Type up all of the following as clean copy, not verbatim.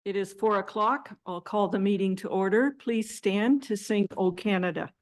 It is 4 o'clock. I'll call the meeting to order. Please stand to sing O Canada.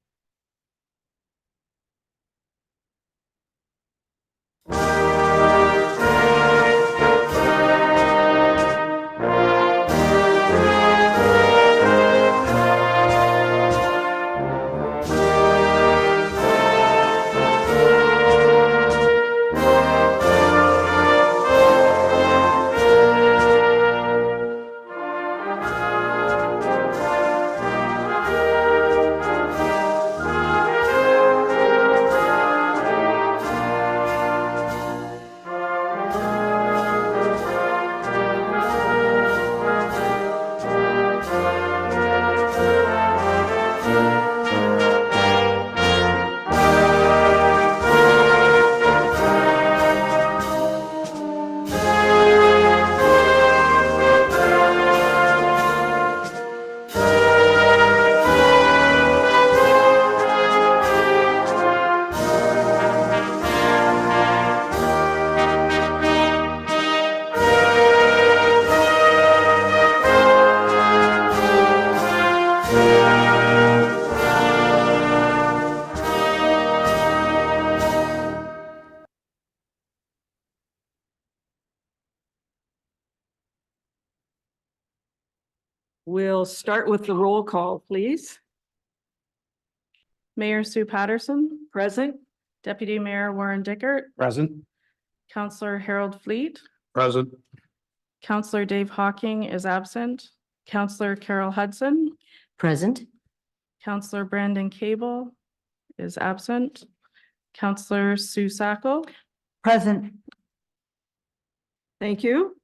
We'll start with the roll call, please. Mayor Sue Patterson, Present. Deputy Mayor Warren Dickert, Present. Councillor Harold Fleet, Present. Councillor Dave Hawking is absent, Councillor Carol Hudson, Present. Councillor Brandon Cable is absent, Councillor Sue Sacco, Present. Thank you.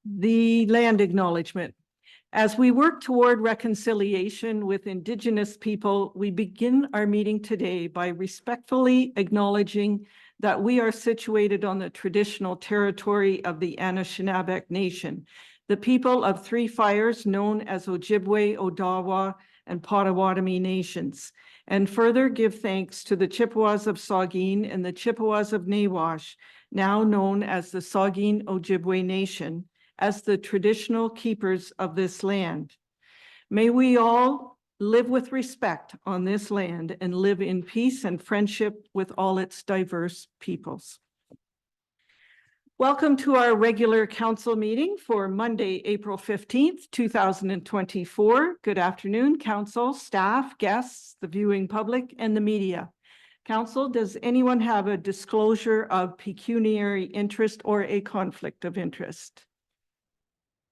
The land acknowledgement. As we work toward reconciliation with Indigenous people, we begin our meeting today by respectfully acknowledging that we are situated on the traditional territory of the Anishinaabe Nation, the people of Three Fires known as Ojibwe, Odawa, and Potawatomi nations, and further give thanks to the Chippewas of Saugeen and the Chippewas of Nawash, now known as the Saugeen Ojibwe Nation, as the traditional keepers of this land. May we all live with respect on this land and live in peace and friendship with all its diverse peoples. Welcome to our regular council meeting for Monday, April 15th, 2024. Good afternoon, council, staff, guests, the viewing public, and the media. Council, does anyone have a disclosure of pecuniary interest or a conflict of interest?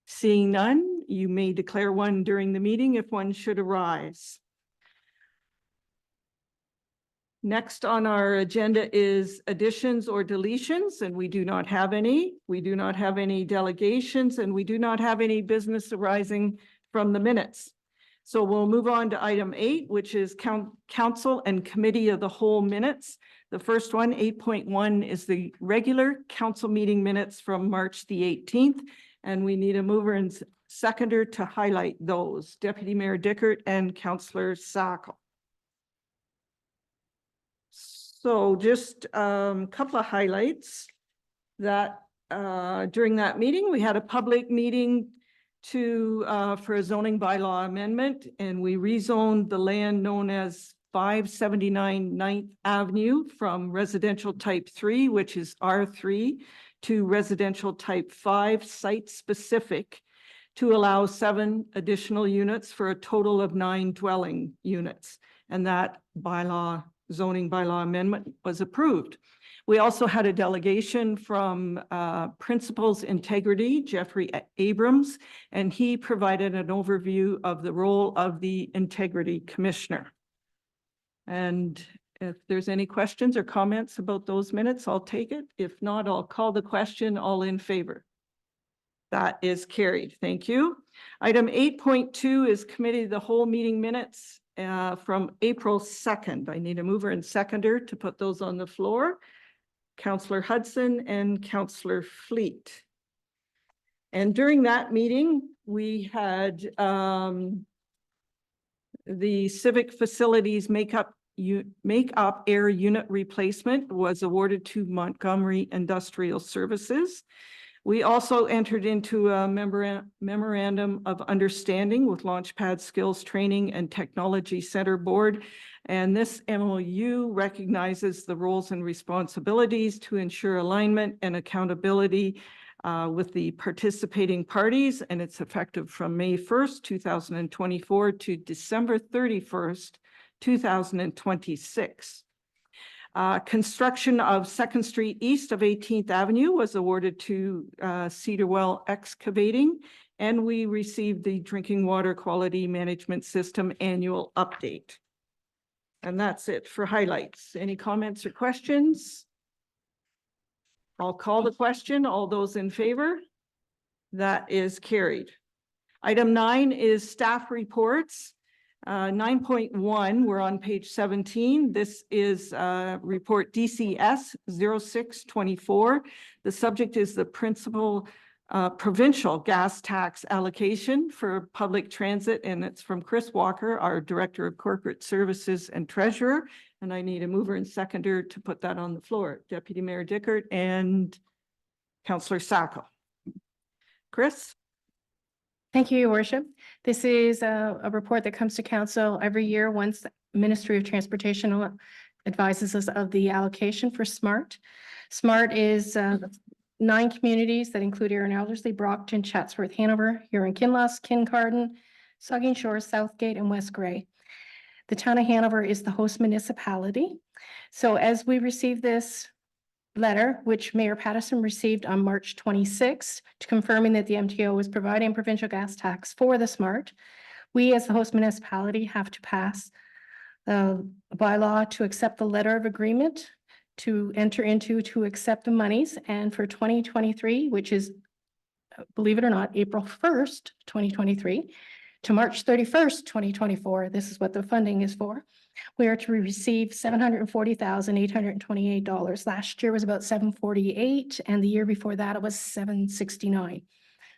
Seeing none, you may declare one during the meeting if one should arise. Next on our agenda is additions or deletions, and we do not have any. We do not have any delegations, and we do not have any business arising from the minutes. So we'll move on to item 8, which is council and committee of the whole minutes. The first one, 8.1, is the regular council meeting minutes from March the 18th. And we need a mover and seconder to highlight those, Deputy Mayor Dickert and Councillor Sacco. So just a couple of highlights that during that meeting, we had a public meeting for a zoning bylaw amendment, and we rezoned the land known as 579 9th Avenue from residential type 3, which is R3, to residential type 5 site specific to allow 7 additional units for a total of 9 dwelling units. And that zoning bylaw amendment was approved. We also had a delegation from Principals Integrity, Jeffrey Abrams, and he provided an overview of the role of the Integrity Commissioner. And if there's any questions or comments about those minutes, I'll take it. If not, I'll call the question. All in favor? That is carried. Thank you. Item 8.2 is committee of the whole meeting minutes from April 2nd. I need a mover and seconder to put those on the floor. Councillor Hudson and Councillor Fleet. And during that meeting, we had the civic facilities make-up air unit replacement was awarded to Montgomery Industrial Services. We also entered into a memorandum of understanding with Launchpad Skills Training and Technology Center Board. And this MOU recognizes the roles and responsibilities to ensure alignment and accountability with the participating parties, and it's effective from May 1st, 2024 to December 31st, 2026. Construction of 2nd Street east of 18th Avenue was awarded to Cedarwell Excavating, and we received the Drinking Water Quality Management System annual update. And that's it for highlights. Any comments or questions? I'll call the question. All those in favor? That is carried. Item 9 is staff reports. 9.1, we're on page 17. This is report DCS 0624. The subject is the principal provincial gas tax allocation for public transit, and it's from Chris Walker, our Director of Corporate Services and Treasurer. And I need a mover and seconder to put that on the floor. Deputy Mayor Dickert and Councillor Sacco. Chris? Thank you, Your Worship. This is a report that comes to council every year once the Ministry of Transportation advises us of the allocation for SMART. SMART is 9 communities that include Erin Elderslie, Brockton, Chatsworth, Hanover, Huron, Kinloss, Kincardine, Saugeen Shores, Southgate, and West Grey. The town of Hanover is the host municipality. So as we receive this letter, which Mayor Pattison received on March 26th, to confirming that the MTO is providing provincial gas tax for the SMART, we as the host municipality have to pass a bylaw to accept the letter of agreement to enter into to accept the monies. And for 2023, which is, believe it or not, April 1st, 2023 to March 31st, 2024, this is what the funding is for. We are to receive $740,828. Last year was about $748, and the year before that it was $769.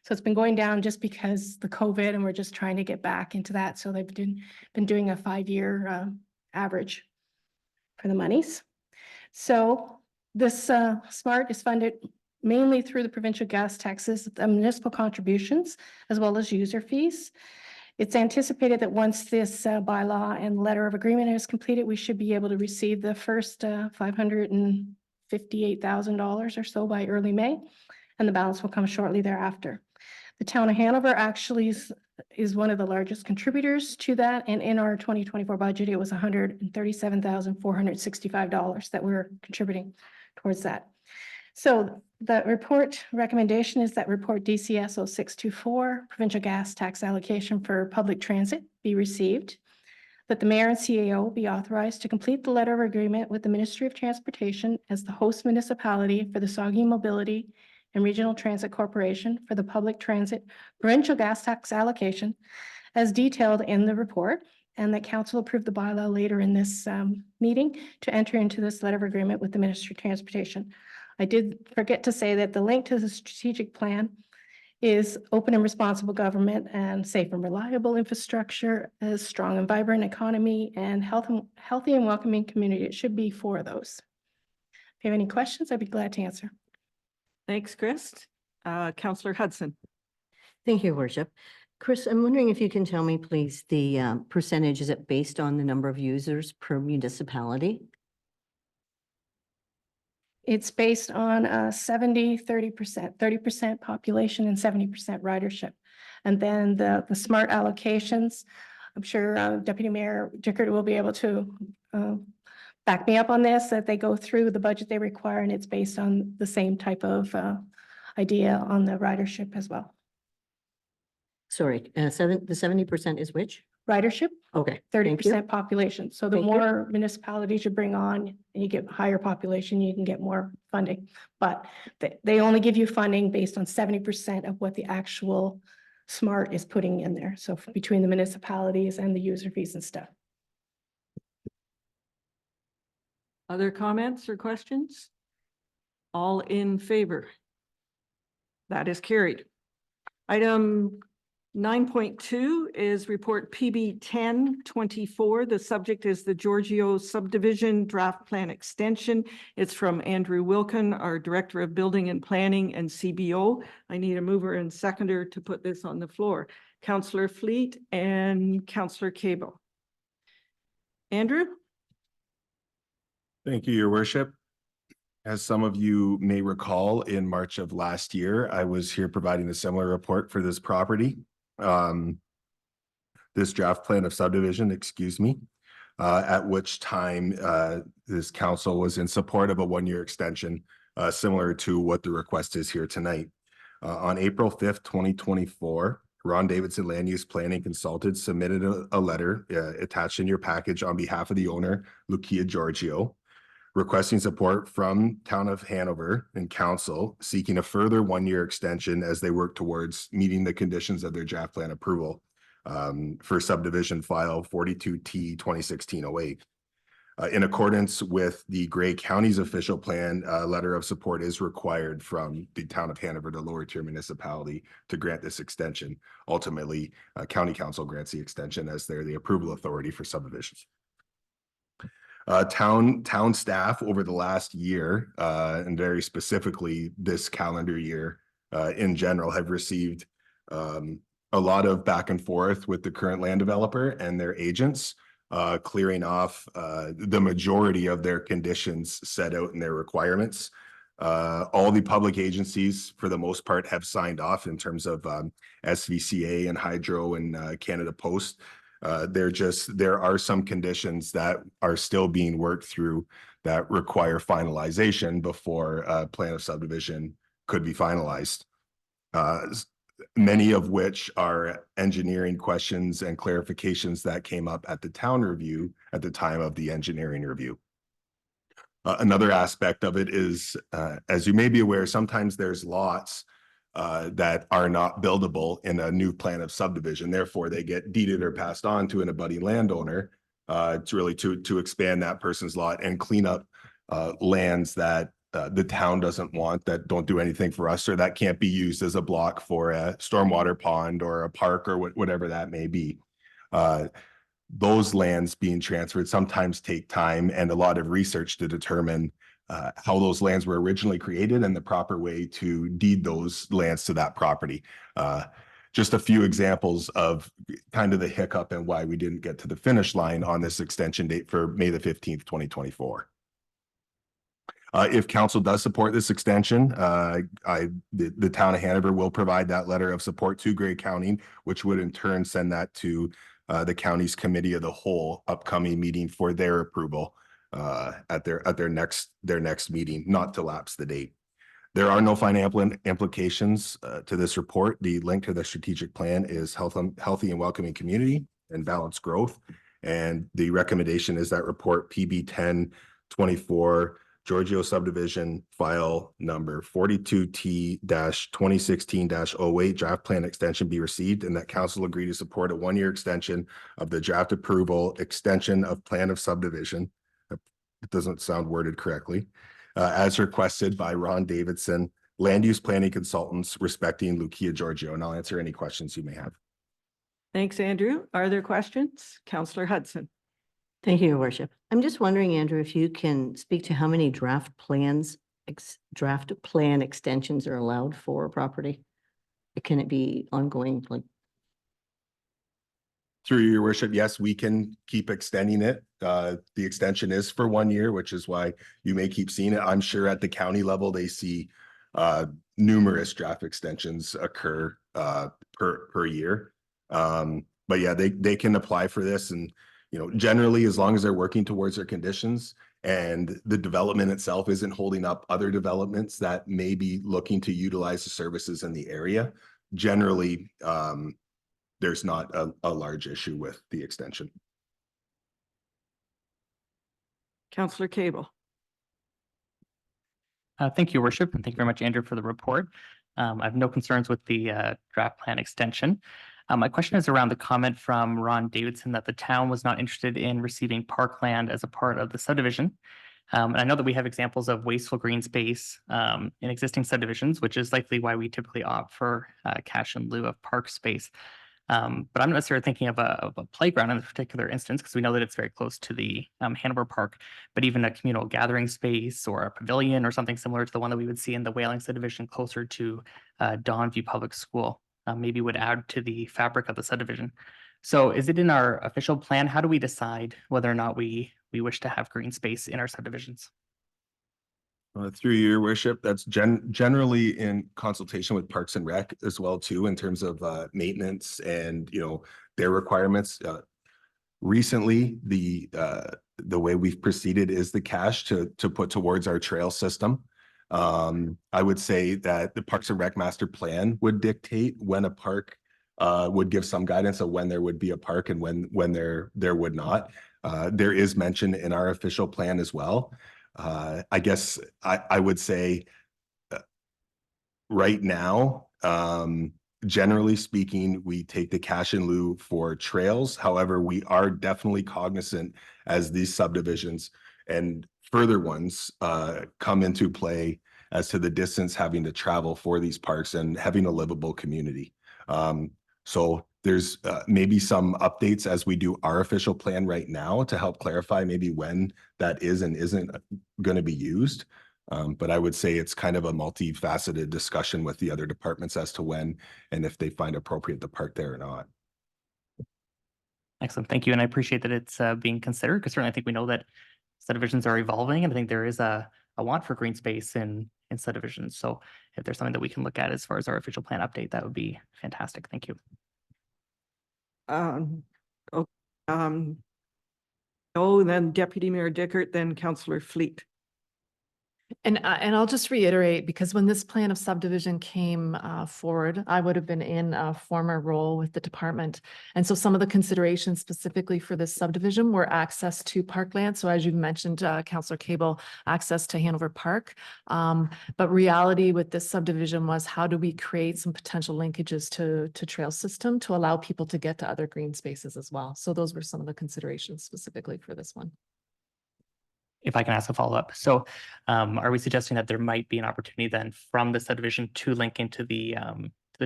So it's been going down just because the COVID, and we're just trying to get back into that. So they've been doing a 5-year average for the monies. So this SMART is funded mainly through the provincial gas taxes, the municipal contributions, as well as user fees. It's anticipated that once this bylaw and letter of agreement is completed, we should be able to receive the first $558,000 or so by early May, and the balance will come shortly thereafter. The town of Hanover actually is one of the largest contributors to that, and in our 2024 budget, it was $137,465 that we're contributing towards that. So the report recommendation is that report DCS 0624, provincial gas tax allocation for public transit, be received, that the mayor and CAO be authorized to complete the letter of agreement with the Ministry of Transportation as the host municipality for the Saugeen Mobility and Regional Transit Corporation for the public transit provincial gas tax allocation as detailed in the report, and that council approve the bylaw later in this meeting to enter into this letter of agreement with the Ministry of Transportation. I did forget to say that the link to the strategic plan is open and responsible government and safe and reliable infrastructure, a strong and vibrant economy, and healthy and welcoming community. It should be 4 of those. If you have any questions, I'd be glad to answer. Thanks, Chris. Councillor Hudson. Thank you, Your Worship. Chris, I'm wondering if you can tell me, please, the percentage, is it based on the number of users per municipality? It's based on 30% population and 70% ridership. And then the SMART allocations, I'm sure Deputy Mayor Dickert will be able to back me up on this, that they go through the budget they require, and it's based on the same type of idea on the ridership as well. Sorry, the 70% is which? Ridership, Okay, thank you. 30% population. So the Thank you. more municipalities you bring on and you get higher population, you can get more funding. But they only give you funding based on 70% of what the actual SMART is putting in there. So between the municipalities and the user fees and stuff. Other comments or questions? All in favor? That is carried. Item 9.2 is report PB 1024. The subject is the Giorgio subdivision draft plan extension. It's from Andrew Wilkin, our Director of Building and Planning and CBO. I need a mover and seconder to put this on the floor. Councillor Fleet and Councillor Cable. Andrew? Thank you, Your Worship. As some of you may recall, in March of last year, I was here providing a similar report for this property. This draft plan of subdivision, excuse me, at which time this council was in support of a one-year extension, similar to what the request is here tonight. On April 5th, 2024, Ron Davidson Land Use Planning Consultant submitted a letter attached in your package on behalf of the owner, Lucia Giorgio, requesting support from Town of Hanover and Council, seeking a further one-year extension as they work towards meeting the conditions of their draft plan approval for subdivision file 42T 2016-08. In accordance with the Grey County's official plan, a letter of support is required from the Town of Hanover, the lower tier municipality, to grant this extension. Ultimately, County Council grants the extension as they're the approval authority for subdivisions. Town staff over the last year, and very specifically this calendar year in general, have received a lot of back and forth with the current land developer and their agents, clearing off the majority of their conditions set out in their requirements. All the public agencies, for the most part, have signed off in terms of SVCA and Hydro and Canada Post. There are some conditions that are still being worked through that require finalization before a plan of subdivision could be finalized. Many of which are engineering questions and clarifications that came up at the town review at the time of the engineering review. Another aspect of it is, as you may be aware, sometimes there's lots that are not buildable in a new plan of subdivision. Therefore, they get deeded or passed on to an abutting landowner to expand that person's lot and clean up lands that the town doesn't want, that don't do anything for us, or that can't be used as a block for a stormwater pond or a park or whatever that may be. Those lands being transferred sometimes take time and a lot of research to determine how those lands were originally created and the proper way to deed those lands to that property. Just a few examples of kind of the hiccup and why we didn't get to the finish line on this extension date for May the 15th, 2024. If council does support this extension, the town of Hanover will provide that letter of support to Grey County, which would in turn send that to the county's committee of the whole upcoming meeting for their approval at their next meeting, not to lapse the date. There are no financial implications to this report. The link to the strategic plan is healthy and welcoming community and balanced growth. And the recommendation is that report PB 1024 Giorgio subdivision file number 42T-2016-08 draft plan extension be received, and that council agree to support a one-year extension of the draft approval extension of plan of subdivision. It doesn't sound worded correctly, as requested by Ron Davidson, land use planning consultants respecting Lucia Giorgio. And I'll answer any questions you may have. Thanks, Andrew. Are there questions? Councillor Hudson. Thank you, Your Worship. I'm just wondering, Andrew, if you can speak to how many draft plan extensions are allowed for a property? Can it be ongoing, like? Through Your Worship, yes, we can keep extending it. The extension is for 1 year, which is why you may keep seeing it. I'm sure at the county level, they see numerous draft extensions occur per year. But yeah, they can apply for this, and generally, as long as they're working towards their conditions and the development itself isn't holding up other developments that may be looking to utilize the services in the area, generally, there's not a large issue with the extension. Councillor Cable. Thank you, Your Worship, and thank you very much, Andrew, for the report. I have no concerns with the draft plan extension. My question is around the comment from Ron Davidson that the town was not interested in receiving parkland as a part of the subdivision. And I know that we have examples of wasteful green space in existing subdivisions, which is likely why we typically opt for cash in lieu of park space. But I'm not necessarily thinking of a playground in this particular instance, because we know that it's very close to the Hanover Park, but even a communal gathering space or a pavilion or something similar to the one that we would see in the Whaling subdivision closer to Dawnview Public School, maybe would add to the fabric of the subdivision. So is it in our official plan? How do we decide whether or not we wish to have green space in our subdivisions? Through your worship, that's generally in consultation with Parks and Rec as well too, in terms of maintenance and, you know, their requirements. Recently, the way we've proceeded is the cash to put towards our trail system. I would say that the Parks and Rec master plan would dictate when a park would give some guidance of when there would be a park and when there would not. There is mention in our official plan as well. I guess I would say right now, generally speaking, we take the cash in lieu for trails. However, we are definitely cognizant as these subdivisions and further ones come into play as to the distance having to travel for these parks and having a livable community. So there's maybe some updates as we do our official plan right now to help clarify maybe when that is and isn't going to be used. But I would say it's kind of a multifaceted discussion with the other departments as to when and if they find appropriate to park there or not. Excellent. Thank you. And I appreciate that it's being considered, because certainly I think we know that subdivisions are evolving, and I think there is a want for green space in subdivisions. So if there's something that we can look at as far as our official plan update, that would be fantastic. Thank you. Then Deputy Mayor Dickert, then Councillor Fleet. And I'll just reiterate, because when this plan of subdivision came forward, I would have been in a former role with the department. And so some of the considerations specifically for this subdivision were access to parkland. So as you mentioned, Councillor Cable, access to Hanover Park. But reality with this subdivision was, how do we create some potential linkages to trail system to allow people to get to other green spaces as well? So those were some of the considerations specifically for this one. If I can ask a follow-up. So are we suggesting that there might be an opportunity then from the subdivision to link into the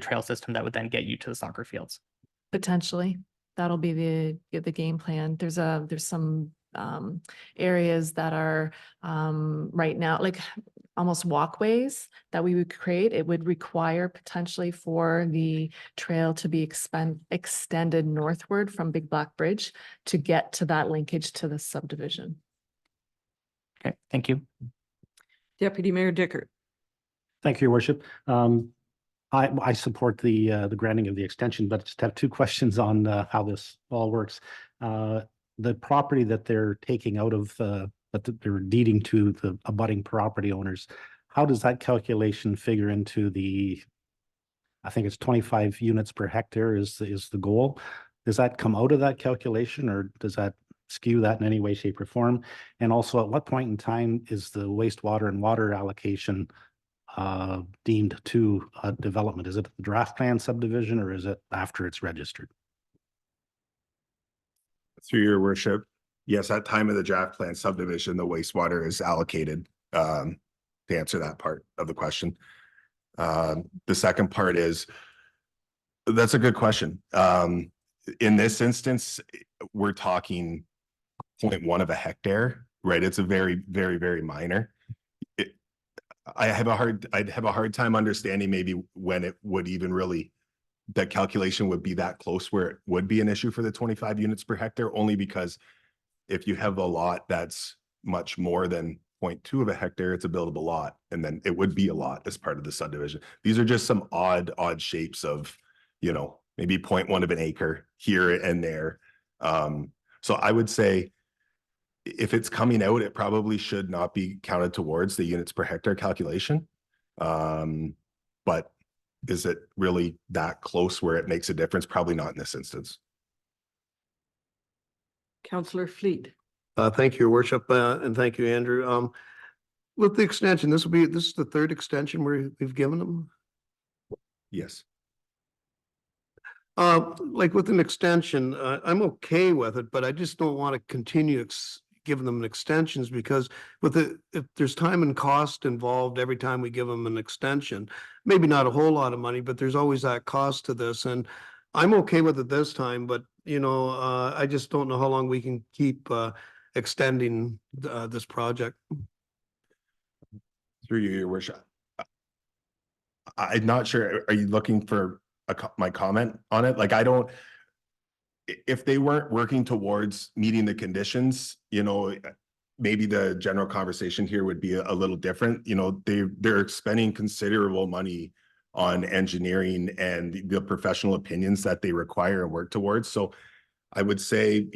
trail system that would then get you to the soccer fields? Potentially, that'll be the game plan. There's some areas that are right now, like almost walkways that we would create. It would require potentially for the trail to be extended northward from Big Black Bridge to get to that linkage to the subdivision. Okay, thank you. Deputy Mayor Dickert. Thank you, Your Worship. I support the granting of the extension, but just have two questions on how this all works. The property that they're taking out of, that they're deeding to the abutting property owners, how does that calculation figure into the, I think it's 25 units per hectare is the goal? Does that come out of that calculation, or does that skew that in any way, shape, or form? And also, at what point in time is the wastewater and water allocation deemed to development? Is it the draft plan subdivision, or is it after it's registered? Through your worship, yes, at time of the draft plan subdivision, the wastewater is allocated to answer that part of the question. The second part is, that's a good question. In this instance, we're talking 0.1 of a hectare, right? It's a very, very, very minor. I'd have a hard time understanding maybe when it would even really, that calculation would be that close where it would be an issue for the 25 units per hectare, only because if you have a lot that's much more than 0.2 of a hectare, it's a buildable lot, and then it would be a lot as part of the subdivision. These are just some odd shapes of, you know, maybe 0.1 of an acre here and there. So I would say, if it's coming out, it probably should not be counted towards the units per hectare calculation. But is it really that close where it makes a difference? Probably not in this instance. Councillor Fleet. Thank you, Your Worship, and thank you, Andrew. With the extension, this is the third extension we've given them. Yes. Like with an extension, I'm okay with it, but I just don't want to continue giving them extensions, because if there's time and cost involved every time we give them an extension, maybe not a whole lot of money, but there's always that cost to this. And I'm okay with it this time, but I just don't know how long we can keep extending this project. Through you, your worship. I'm not sure. Are you looking for my comment on it? Like, I don't, if they weren't working towards meeting the conditions, maybe the general conversation here would be a little different. They're spending considerable money on engineering and the professional opinions that they require and work towards. So I would say,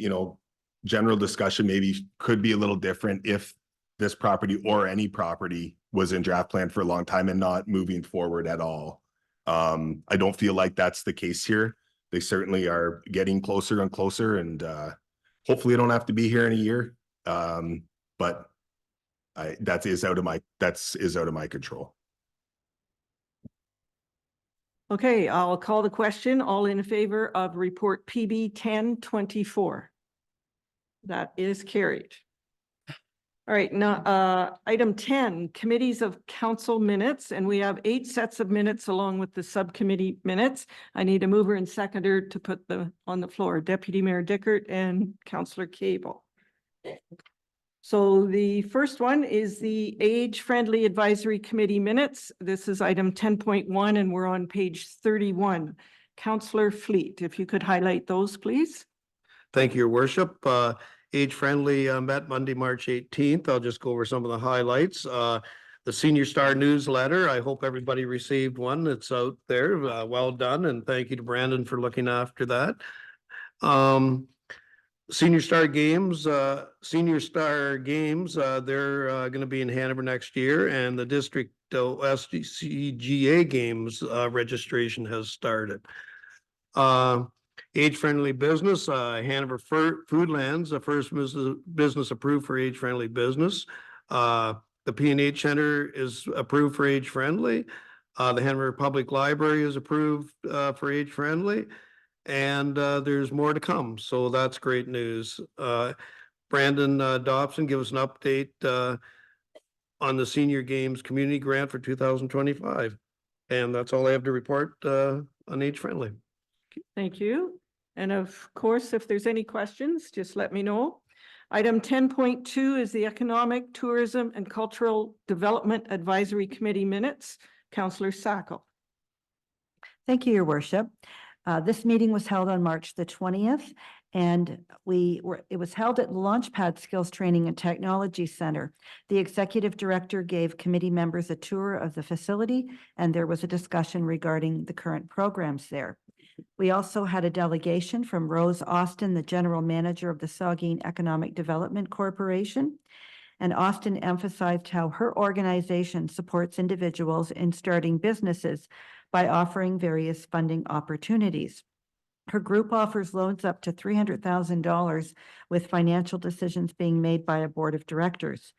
general discussion maybe could be a little different if this property or any property was in draft plan for a long time and not moving forward at all. I don't feel like that's the case here. They certainly are getting closer and closer, and hopefully I don't have to be here in a year. But that is out of my control. Okay, I'll call the question. All in favor of report PB 1024? That is carried. All right, now, item 10, committees of council minutes, and we have 8 sets of minutes along with the subcommittee minutes. I need a mover and seconder to put on the floor, Deputy Mayor Dickert and Councillor Cable. So the first one is the Age-Friendly Advisory Committee minutes. This is item 10.1 and we're on page 31. Councillor Fleet, if you could highlight those, please. Thank you, Your Worship. Age Friendly met Monday, March 18th. I'll just go over some of the highlights. The Senior Star newsletter, I hope everybody received one. It's out there. Well done, and thank you to Brandon for looking after that. Senior Star Games, they're going to be in Hanover next year, and the district SCGA Games registration has started. Age-friendly business, Hanover Foodlands, the first business approved for age-friendly business. The P&H Center is approved for age-friendly. The Hanover Public Library is approved for age-friendly. And there's more to come, so that's great news. Brandon Dobson, give us an update on the Senior Games Community Grant for 2025. And that's all I have to report on Age-Friendly. Thank you. And of course, if there's any questions, just let me know. Item 10.2 is the Economic, Tourism and Cultural Development Advisory Committee minutes. Councillor Sacco. Thank you, Your Worship. This meeting was held on March the 20th, and it was held at Launchpad Skills Training and Technology Center. The executive director gave committee members a tour of the facility, and there was a discussion regarding the current programs there. We also had a delegation from Rose Austin, the general manager of the Saugeen Economic Development Corporation. And Austin emphasized how her organization supports individuals in starting businesses by offering various funding opportunities. Her group offers loans up to $300,000 with financial decisions being made by a board of directors.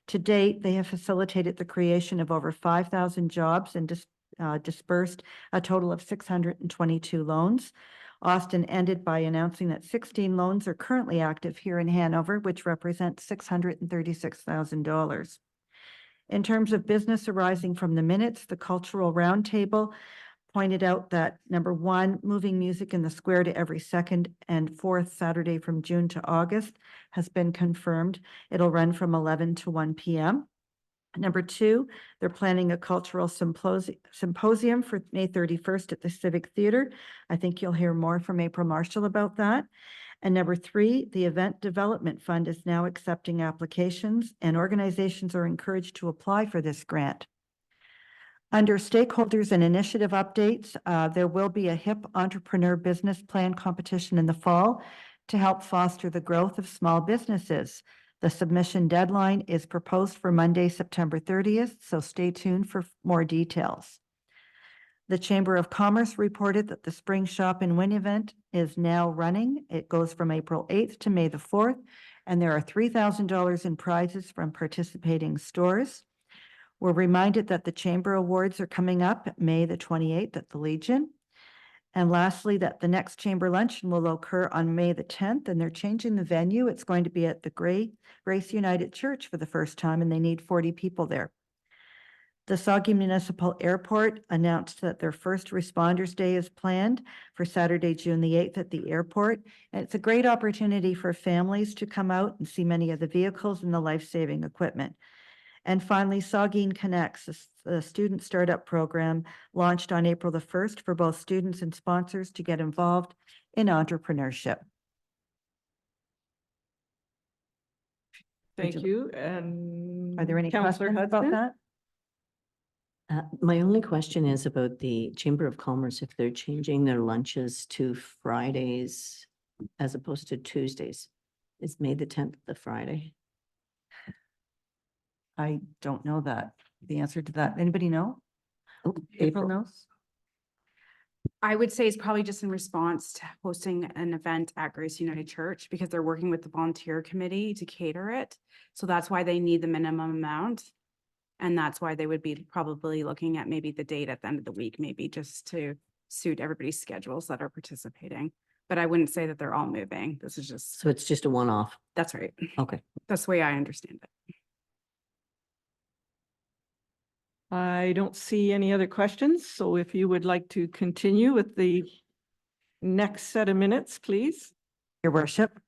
To date, they have facilitated the creation of over 5,000 jobs and dispersed a total of 622 loans. Austin ended by announcing that 16 loans are currently active here in Hanover, which represents $636,000. In terms of business arising from the minutes, the Cultural Roundtable pointed out that number 1, moving music in the square to every second and fourth Saturday from June to August has been confirmed. It'll run from 11 to 1 p.m. Number 2, they're planning a cultural symposium for May 31st at the Civic Theater. I think you'll hear more from April Marshall about that. And number 3, the Event Development Fund is now accepting applications, and organizations are encouraged to apply for this grant. Under stakeholders and initiative updates, there will be a HIP Entrepreneur Business Plan competition in the fall to help foster the growth of small businesses. The submission deadline is proposed for Monday, September 30th, so stay tuned for more details. The Chamber of Commerce reported that the Spring Shop and Win event is now running. It goes from April 8th to May the 4th, and there are $3,000 in prizes from participating stores. We're reminded that the Chamber Awards are coming up May the 28th at the Legion. And lastly, that the next Chamber Luncheon will occur on May the 10th, and they're changing the venue. It's going to be at the Grace United Church for the first time, and they need 40 people there. The Saugeen Municipal Airport announced that their First Responders Day is planned for Saturday, June the 8th at the airport. And it's a great opportunity for families to come out and see many of the vehicles and the life-saving equipment. And finally, Saugeen Connects, the student startup program launched on April the 1st for both students and sponsors to get involved in entrepreneurship. Thank you- you. And Are there any Councillor questions about Hudson? that? My only question is about the Chamber of Commerce, if they're changing their lunches to Fridays as opposed to Tuesdays. Is May the 10th the Friday? I don't know that, the answer to that. Anybody know? Oh, April knows? I would say it's probably just in response to hosting an event at Grace United Church because they're working with the volunteer committee to cater it. So that's why they need the minimum amount. And that's why they would be probably looking at maybe the date at the end of the week, maybe just to suit everybody's schedules that are participating. But I wouldn't say that they're all moving. This is just, So it's just a one-off. that's right. Okay. That's the way I understand it. I don't see any other questions, so if you would like to continue with the next set of minutes, please. Your worship.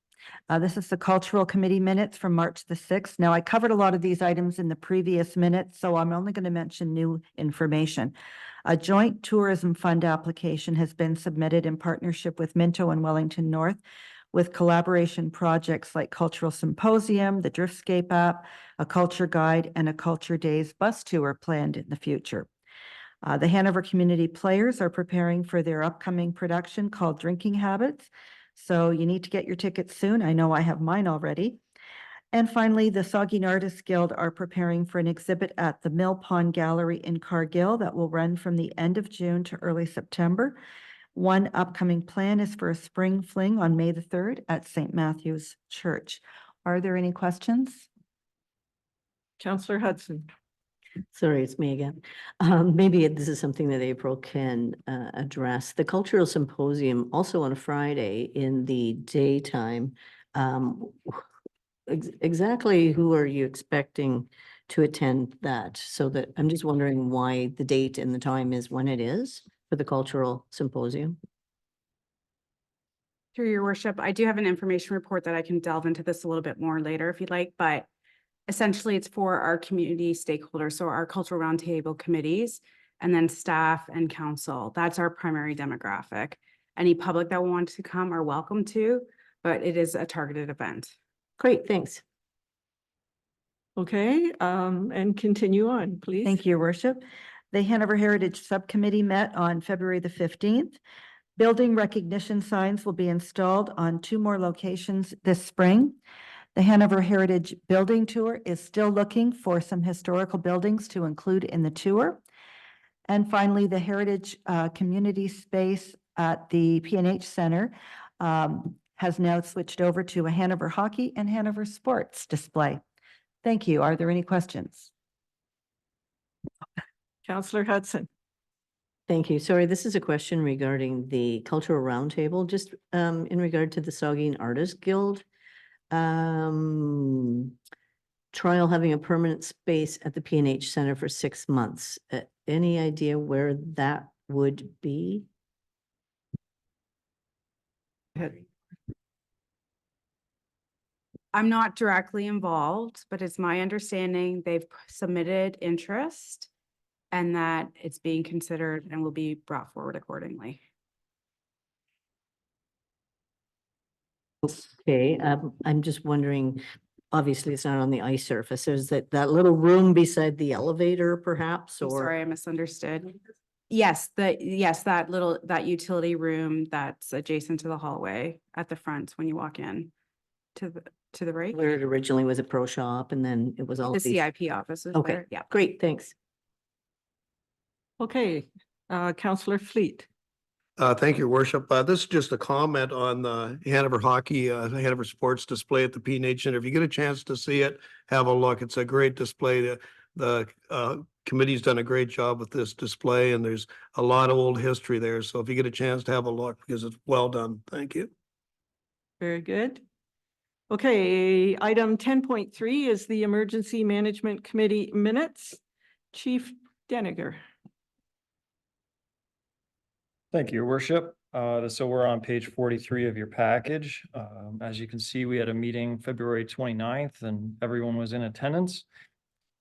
This is the Cultural Committee minutes from March the 6th. Now, I covered a lot of these items in the previous minutes, so I'm only going to mention new information. A joint tourism fund application has been submitted in partnership with Minto and Wellington North with collaboration projects like Cultural Symposium, the Driftscape app, a culture guide, and a Culture Days bus tour planned in the future. The Hanover Community Players are preparing for their upcoming production called Drinking Habits. So you need to get your tickets soon. I know I have mine already. And finally, the Saugeen Artists Guild are preparing for an exhibit at the Mill Pond Gallery in Cargill that will run from the end of June to early September. One upcoming plan is for a spring fling on May the 3rd at St. Matthew's Church. Are there any questions? Councillor Hudson. Sorry, it's me again. Maybe this is something that April can address. The Cultural Symposium, also on a Friday in the daytime. Exactly who are you expecting to attend that? So that I'm just wondering why the date and the time is when it is for the Cultural Symposium. Through your worship, I do have an information report that I can delve into this a little bit more later if you'd like, but essentially it's for our community stakeholders, so our cultural roundtable committees, and then staff and council. That's our primary demographic. Any public that wants to come are welcome to, but it is a targeted event. Great, thanks. Okay, and continue on, please. Thank you, Your Worship. The Hanover Heritage Subcommittee met on February the 15th. Building recognition signs will be installed on 2 more locations this spring. The Hanover Heritage Building Tour is still looking for some historical buildings to include in the tour. And finally, the Heritage Community Space at the P&H Center has now switched over to a Hanover Hockey and Hanover Sports display. Thank you. Are there any questions? Councillor Hudson. Thank you. Sorry, this is a question regarding the Cultural Roundtable, just in regard to the Saugeen Artists Guild. Trial having a permanent space at the P&H Center for 6 months. Any idea where that would be? I'm not directly involved, but it's my understanding they've submitted interest and that it's being considered and will be brought forward accordingly. Okay, I'm just wondering, obviously it's not on the ice surface. There's that little room beside the elevator perhaps, I'm or? sorry, I misunderstood. Yes, that utility room that's adjacent to the hallway at the front when you walk in to the right. Where it originally was a pro shop and then it was all The these. CIP office is Okay, there, yeah. great, thanks. Okay, Councillor Fleet. Thank you, Your Worship. This is just a comment on the Hanover Hockey, Hanover Sports display at the P&H Center. If you get a chance to see it, have a look. It's a great display. The committee's done a great job with this display, and there's a lot of old history there. So if you get a chance to have a look, because it's well done. Thank you. Very good. Okay, item 10.3 is the Emergency Management Committee minutes. Chief Deniger. Thank you, Your Worship. So we're on page 43 of your package. As you can see, we had a meeting February 29th and everyone was in attendance.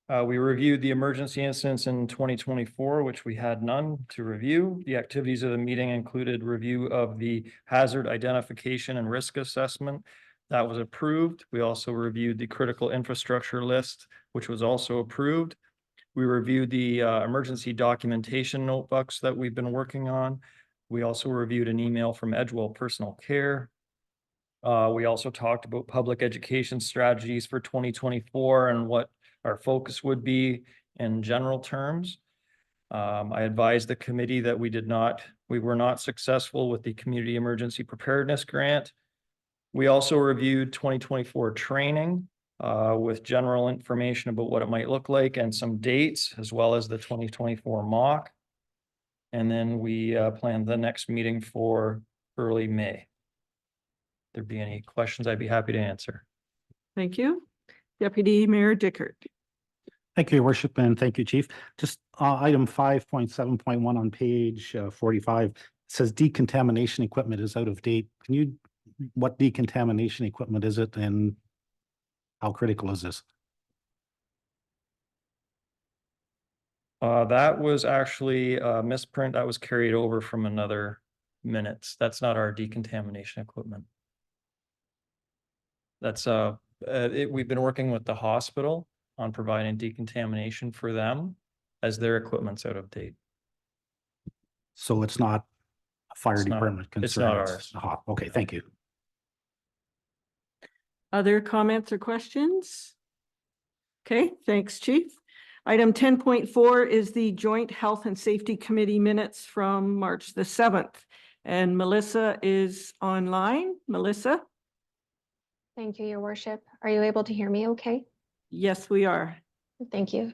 We reviewed the emergency incidents in 2024, which we had none to review. The activities of the meeting included review of the hazard identification and risk assessment. That was approved. We also reviewed the critical infrastructure list, which was also approved. We reviewed the emergency documentation notebooks that we've been working on. We also reviewed an email from Edgewell Personal Care. We also talked about public education strategies for 2024 and what our focus would be in general terms. I advised the committee that we were not successful with the Community Emergency Preparedness Grant. We also reviewed 2024 training with general information about what it might look like and some dates, as well as the 2024 mock. And then we planned the next meeting for early May. If there be any questions, I'd be happy to answer. Thank you. Deputy Mayor Dickert. Thank you, Your Worship, and thank you, Chief. Just item 5.7.1 on page 45 says decontamination equipment is out of date. What decontamination equipment is it and how critical is this? That was actually a misprint that was carried over from another minutes. That's not our decontamination equipment. That's we've been working with the hospital on providing decontamination for them as their equipment's out of date. So it's not a fire It's not- department concern? it's not ours. Okay, thank you. Other comments or questions? Okay, thanks, Chief. Item 10.4 is the Joint Health and Safety Committee minutes from March the 7th. And Melissa is online. Melissa? Thank you, Your Worship. Are you able to hear me okay? Yes, we are. Thank you.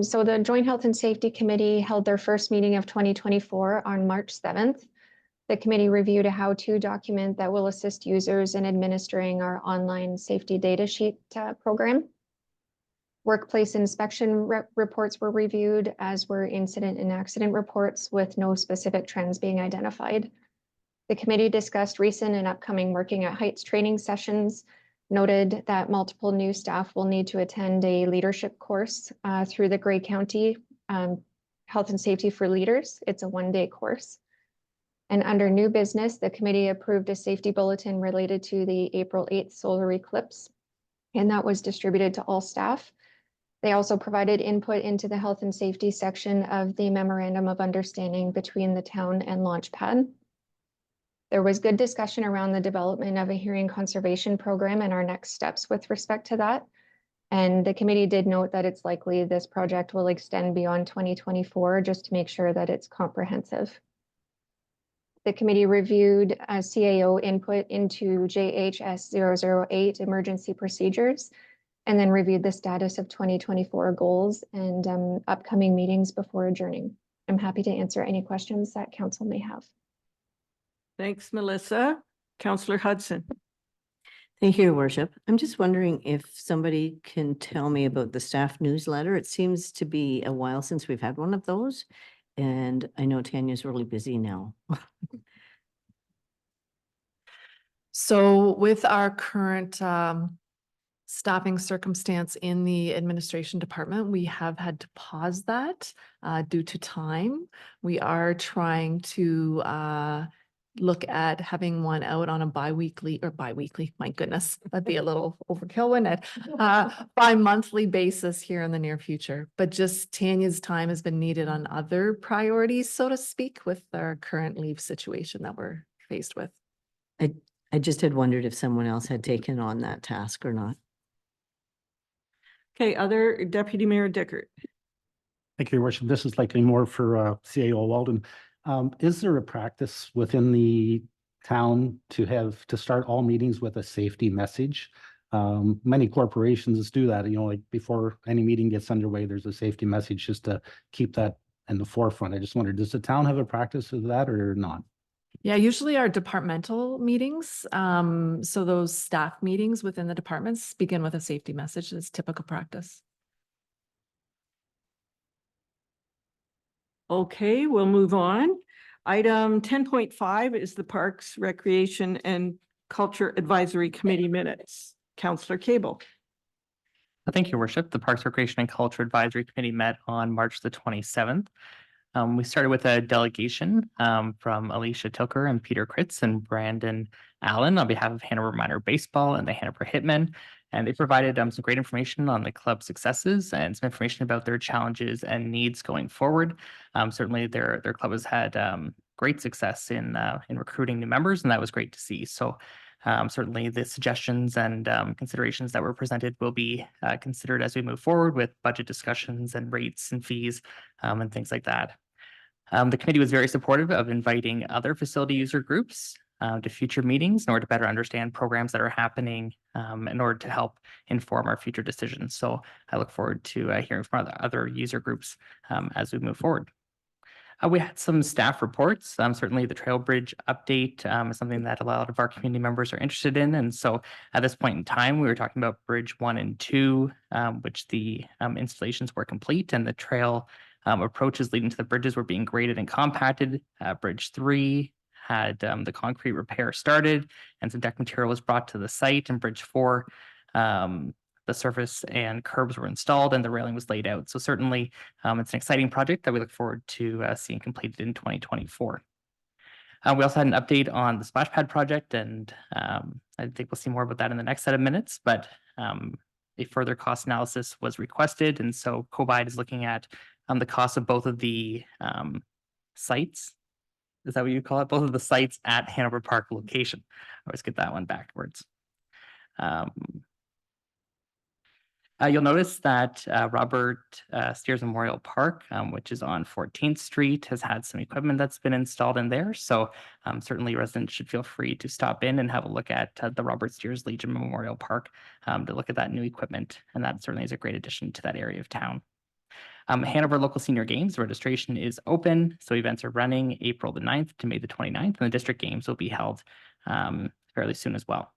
So the Joint Health and Safety Committee held their first meeting of 2024 on March 7th. The committee reviewed a how-to document that will assist users in administering our online safety data sheet program. Workplace inspection reports were reviewed, as were incident and accident reports, with no specific trends being identified. The committee discussed recent and upcoming Working at Heights training sessions, noted that multiple new staff will need to attend a leadership course through the Grey County Health and Safety for Leaders. It's a one-day course. And under new business, the committee approved a safety bulletin related to the April 8th solar eclipse, and that was distributed to all staff. They also provided input into the health and safety section of the memorandum of understanding between the town and Launchpad. There was good discussion around the development of a hearing conservation program and our next steps with respect to that. And the committee did note that it's likely this project will extend beyond 2024, just to make sure that it's comprehensive. The committee reviewed CAO input into JHS 008 emergency procedures, and then reviewed the status of 2024 goals and upcoming meetings before adjourning. I'm happy to answer any questions that council may have. Thanks, Melissa. Councillor Hudson. Thank you, Your Worship. I'm just wondering if somebody can tell me about the staff newsletter. It seems to be a while since we've had one of those. And I know Tanya's really busy now. So with our current staffing circumstance in the administration department, we have had to pause that due to time. We are trying to look at having one out on a bi-weekly, my goodness, that'd be a little overkill, wouldn't it? Bi-monthly basis here in the near future. But just Tanya's time has been needed on other priorities, so to speak, with our current leave situation that we're faced with. I just had wondered if someone else had taken on that task or not. Okay, other Deputy Mayor Dickert. Thank you, Your Worship. This is likely more for CAO Walden. Is there a practice within the town to start all meetings with a safety message? Many corporations do that, like before any meeting gets underway, there's a safety message just to keep that in the forefront. I just wondered, does the town have a practice of that or not? Yeah, usually our departmental meetings, so those staff meetings within the departments begin with a safety message. It's typical practice. Okay, we'll move on. Item 10.5 is the Parks, Recreation and Culture Advisory Committee minutes. Councillor Cable. Thank you, Your Worship. The Parks, Recreation and Culture Advisory Committee met on March the 27th. We started with a delegation from Alicia Tilker and Peter Kritz and Brandon Allen on behalf of Hanover Minor Baseball and the Hanover Hitmen. And they provided some great information on the club's successes and some information about their challenges and needs going forward. Certainly their club has had great success in recruiting new members, and that was great to see. So certainly the suggestions and considerations that were presented will be considered as we move forward with budget discussions and rates and fees and things like that. The committee was very supportive of inviting other facility user groups to future meetings in order to better understand programs that are happening in order to help inform our future decisions. So I look forward to hearing from other user groups as we move forward. We had some staff reports. Certainly the Trail Bridge update is something that a lot of our community members are interested in. And so at this point in time, we were talking about Bridge 1 and 2, which the installations were complete and the trail approaches leading to the bridges were being graded and compacted. Bridge 3 had the concrete repair started and some deck material was brought to the site. And Bridge 4, the surface and curbs were installed and the railing was laid out. So certainly it's an exciting project that we look forward to seeing completed in 2024. We also had an update on the splash pad project, and I think we'll see more about that in the next set of minutes, but a further cost analysis was requested. And so COBIDE is looking at the cost of both of the sites. Is that what you call it? Both of the sites at Hanover Park location. I always get that one backwards. You'll notice that Robert Steers Memorial Park, which is on 14th Street, has had some equipment that's been installed in there. So certainly residents should feel free to stop in and have a look at the Robert Steers Legion Memorial Park to look at that new equipment. And that certainly is a great addition to that area of town. Hanover Local Senior Games registration is open. So events are running April the 9th to May the 29th, and the district games will be held fairly soon as well.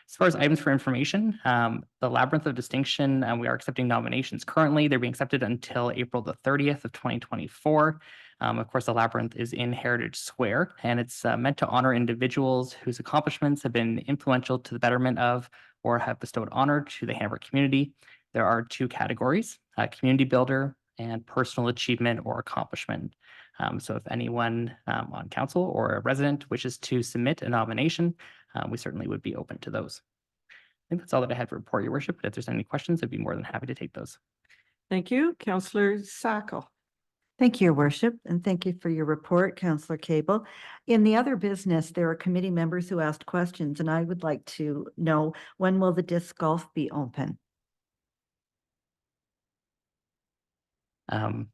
As far as items for information, the Labyrinth of Distinction, we are accepting nominations currently. They're being accepted until April the 30th of 2024. Of course, the Labyrinth is in Heritage Square, and it's meant to honor individuals whose accomplishments have been influential to the betterment of or have bestowed honor to the Hanover community. There are two categories, community builder and personal achievement or accomplishment. So if anyone on council or a resident wishes to submit a nomination, we certainly would be open to those. I think that's all that I had to report, Your Worship, but if there's any questions, I'd be more than happy to take those. Thank you. Councillor Sacco. Thank you, Your Worship, and thank you for your report, Councillor Cable. In the other business, there are committee members who asked questions, and I would like to know, when will the disc golf be open?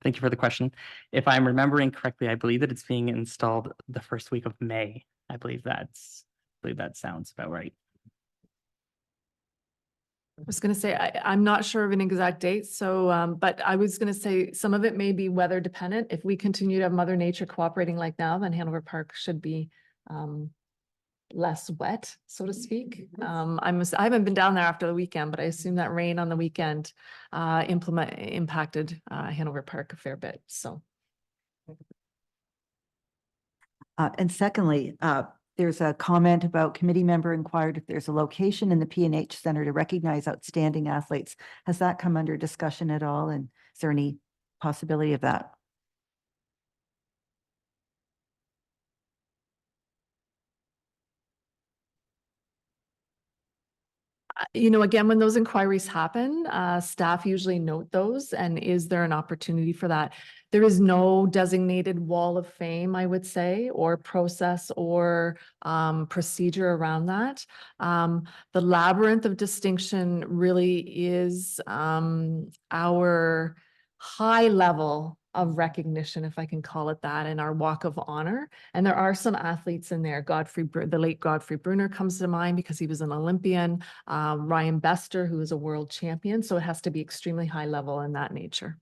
Thank you for the question. If I'm remembering correctly, I believe that it's being installed the first week of May. I believe that sounds about right. I was going to say, I'm not sure of an exact date. So, but I was going to say some of it may be weather dependent. If we continue to have Mother Nature cooperating like now, then Hanover Park should be less wet, so to speak. I haven't been down there after the weekend, but I assume that rain on the weekend impacted Hanover Park a fair bit. So. And secondly, there's a comment about committee member inquired if there's a location in the P&H Center to recognize outstanding athletes. Has that come under discussion at all? And is there any possibility of that? You know, again, when those inquiries happen, staff usually note those. And is there an opportunity for that? There is no designated wall of fame, I would say, or process or procedure around that. The Labyrinth of Distinction really is our high level of recognition, if I can call it that, in our walk of honor. And there are some athletes in there. The late Godfrey Brunner comes to mind because he was an Olympian. Ryan Bester, who is a world champion. So it has to be extremely high level in that nature.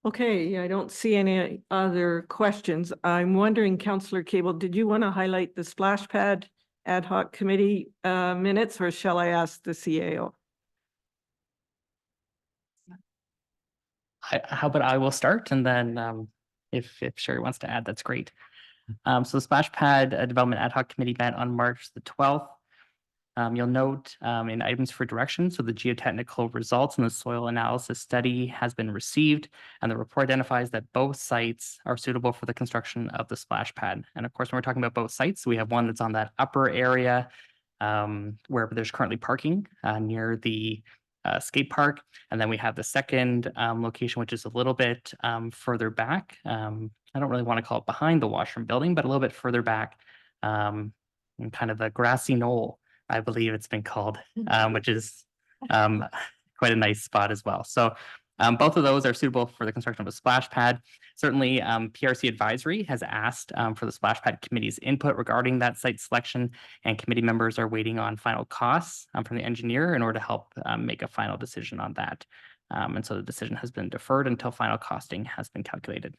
Okay, I don't see any other questions. I'm wondering, Councillor Cable, did you want to highlight the splash pad ad hoc committee minutes, or shall I ask the CAO? How about I will start and then if Sherry wants to add, that's great. So the Splash Pad Development Ad Hoc Committee met on March the 12th. You'll note in items for direction, so the geotechnical results in the soil analysis study has been received, and the report identifies that both sites are suitable for the construction of the splash pad. And of course, when we're talking about both sites, we have one that's on that upper area where there's currently parking near the skate park. And then we have the second location, which is a little bit further back. I don't really want to call it behind the washroom building, but a little bit further back in kind of the grassy knoll, I believe it's been called, which is quite a nice spot as well. So both of those are suitable for the construction of a splash pad. Certainly, PRC Advisory has asked for the splash pad committee's input regarding that site selection, and committee members are waiting on final costs from the engineer in order to help make a final decision on that. And so the decision has been deferred until final costing has been calculated.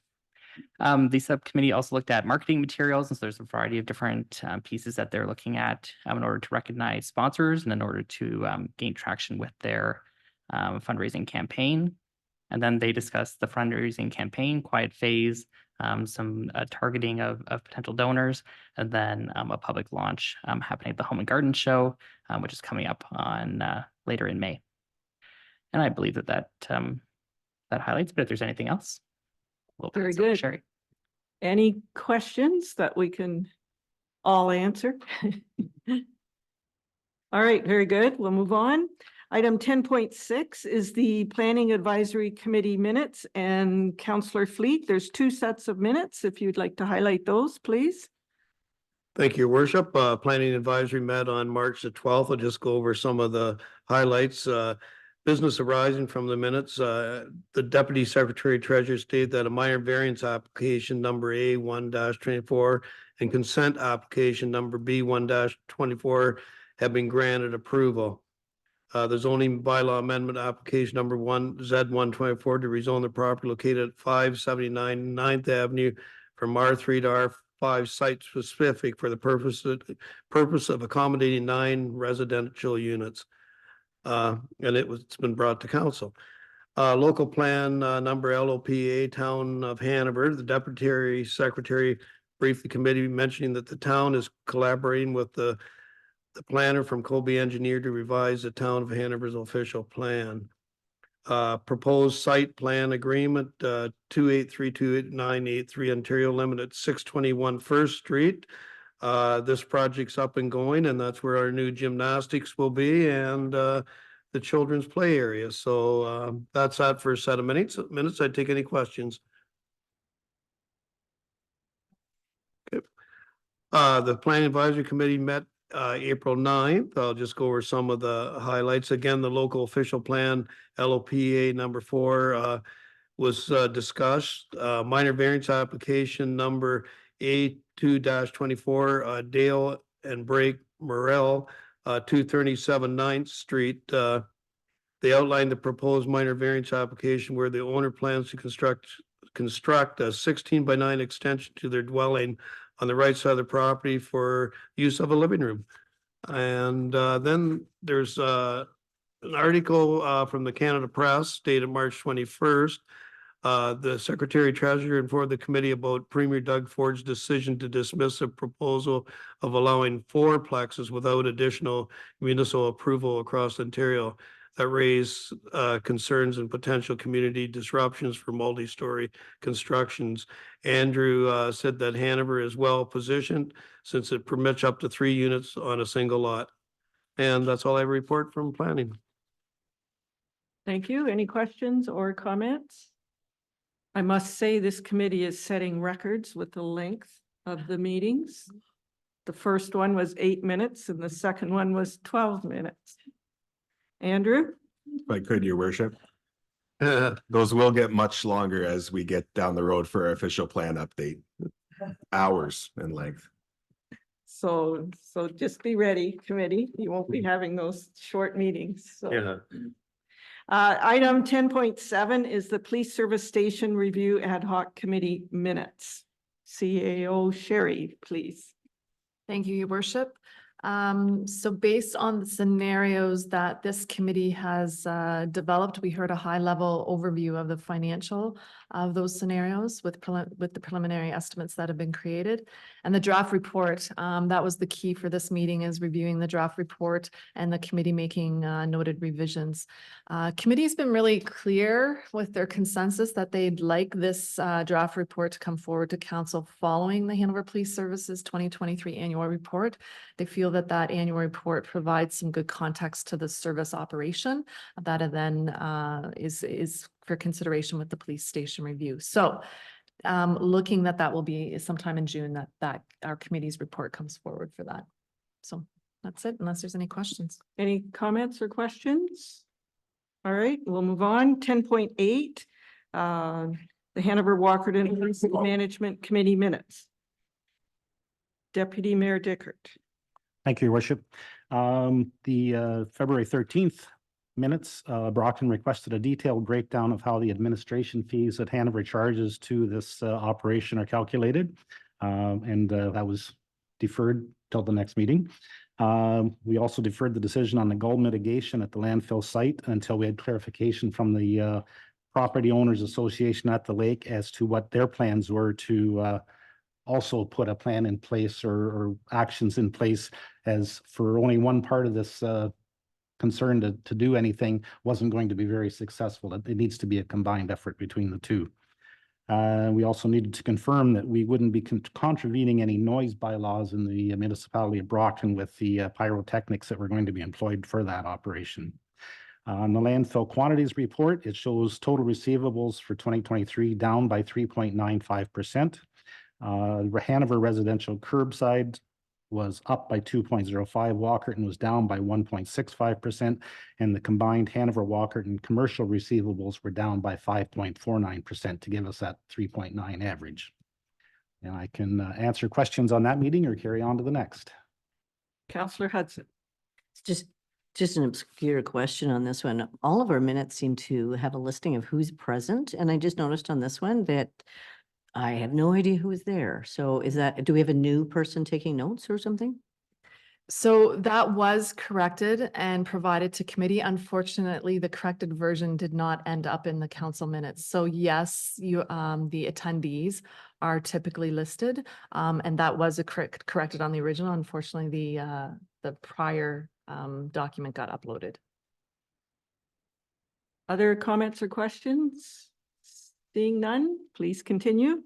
The subcommittee also looked at marketing materials, and so there's a variety of different pieces that they're looking at in order to recognize sponsors and in order to gain traction with their fundraising campaign. And then they discussed the fundraising campaign, quiet phase, some targeting of potential donors, and then a public launch happening at the Home and Garden Show, which is coming up on later in May. And I believe that highlights, but if there's anything else. We'll Very pass it over to good. Sherry. Any questions that we can all answer? All right, very good. We'll move on. Item 10.6 is the Planning Advisory Committee minutes, and Councillor Fleet, there's 2 sets of minutes. If you'd like to highlight those, please. Thank you, Your Worship. Planning Advisory met on March the 12th. I'll just go over some of the highlights. Business arising from the minutes, the Deputy Secretary Treasurer stated that a minor variance application number A1-24 and consent application number B1-24 have been granted approval. The zoning bylaw amendment application number Z124 to rezone the property located at 579 9th Avenue from R3 to R5 site specific for the purpose of accommodating 9 residential units. And it's been brought to council. Local plan number LOPA Town of Hanover, the Deputy Secretary briefed the committee mentioning that the town is collaborating with the planner from Colby Engineer to revise the Town of Hanover's official plan. Proposed site plan agreement 2832983 Ontario Limited 621 First Street. This project's up and going, and that's where our new gymnastics will be and the children's play area. So that's that for a set of minutes. I'd take any questions. Okay. The Planning Advisory Committee met April 9th. I'll just go over some of the highlights. Again, the local official plan LOPA number 4 was discussed. Minor variance application number A2-24 Dale and Brake Morel 237 9th Street. They outlined the proposed minor variance application where the owner plans to construct a 16 by 9 extension to their dwelling on the right side of the property for use of a living room. And then there's an article from the Canada Press dated March 21st. The Secretary Treasurer informed the committee about Premier Doug Ford's decision to dismiss a proposal of allowing 4 plexes without additional municipal approval across Ontario that raise concerns and potential community disruptions for multi-story constructions. Andrew said that Hanover is well positioned since it permits up to 3 units on a single lot. And that's all I report from planning. Thank you. Any questions or comments? I must say this committee is setting records with the length of the meetings. The first one was 8 minutes and the second one was 12 minutes. Andrew? If I could, Your Worship. Those will get much longer as we get down the road for our official plan update. Hours in length. So just be ready, committee. You won't be having those short meetings. So. Yeah. Item 10.7 is the Police Service Station Review Ad Hoc Committee minutes. CAO Sherry, please. Thank you, Your Worship. So based on the scenarios that this committee has developed, we heard a high-level overview of the financial of those scenarios with the preliminary estimates that have been created. And the draft report, that was the key for this meeting, is reviewing the draft report and the committee making noted revisions. Committee's been really clear with their consensus that they'd like this draft report to come forward to council following the Hanover Police Services 2023 annual report. They feel that that annual report provides some good context to the service operation that then is for consideration with the police station review. So looking that will be sometime in June that our committee's report comes forward for that. So that's it, unless there's any questions. Any comments or questions? All right, we'll move on. 10.8, the Hanover Walkerton Police Management Committee minutes. Deputy Mayor Dickert. Thank you, Your Worship. The February 13th minutes, Brockton requested a detailed breakdown of how the administration fees that Hanover charges to this operation are calculated. And that was deferred till the next meeting. We also deferred the decision on the gully mitigation at the landfill site until we had clarification from the Property Owners Association at the lake as to what their plans were to also put a plan in place or actions in place, as for only one part of this concern to do anything wasn't going to be very successful. It needs to be a combined effort between the two. We also needed to confirm that we wouldn't be contravening any noise bylaws in the municipality of Brockton with the pyrotechnics that were going to be employed for that operation. On the landfill quantities report, it shows total receivables for 2023 down by 3.95%. Hanover residential curbside was up by 2.05. Walkerton was down by 1.65%, and the combined Hanover Walkerton commercial receivables were down by 5.49% to give us that 3.9 average. And I can answer questions on that meeting or carry on to the next. Councillor Hudson. It's just an obscure question on this one. All of our minutes seem to have a listing of who's present, and I just noticed on this one that I have no idea who is there. So do we have a new person taking notes or something? So that was corrected and provided to committee. Unfortunately, the corrected version did not end up in the council minutes. So yes, the attendees are typically listed, and that was corrected on the original. Unfortunately, the prior document got uploaded. Other comments or questions? Seeing none, please continue.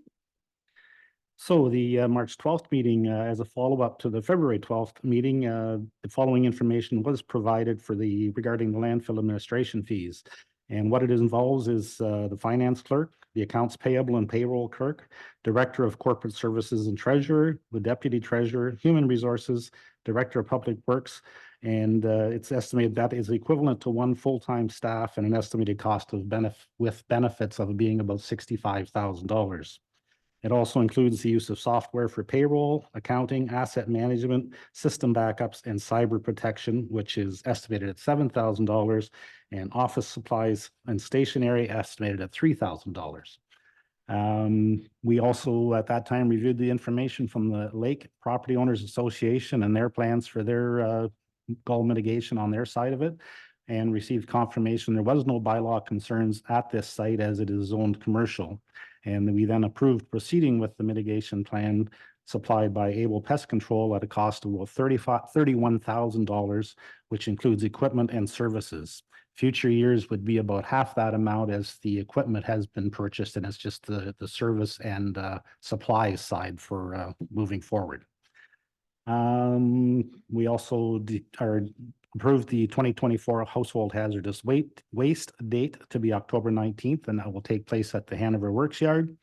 So the March 12th meeting, as a follow-up to the February 12th meeting, the following information was provided regarding the landfill administration fees. And what it involves is the finance clerk, the accounts payable and payroll clerk, director of corporate services and treasurer, the deputy treasurer, human resources, director of public works. And it's estimated that is equivalent to one full-time staff and an estimated cost of benefits of being about $65,000. It also includes the use of software for payroll, accounting, asset management, system backups, and cyber protection, which is estimated at $7,000, and office supplies and stationery estimated at $3,000. We also, at that time, reviewed the information from the Lake Property Owners Association and their plans for their gully mitigation on their side of it, and received confirmation there was no bylaw concerns at this site as it is zoned commercial. And we then approved proceeding with the mitigation plan supplied by Able Pest Control at a cost of about $31,000, which includes equipment and services. Future years would be about half that amount as the equipment has been purchased and it's just the service and supplies side for moving forward. We also approved the 2024 household hazardous waste date to be October 19th, and that will take place at the Hanover Works Yard.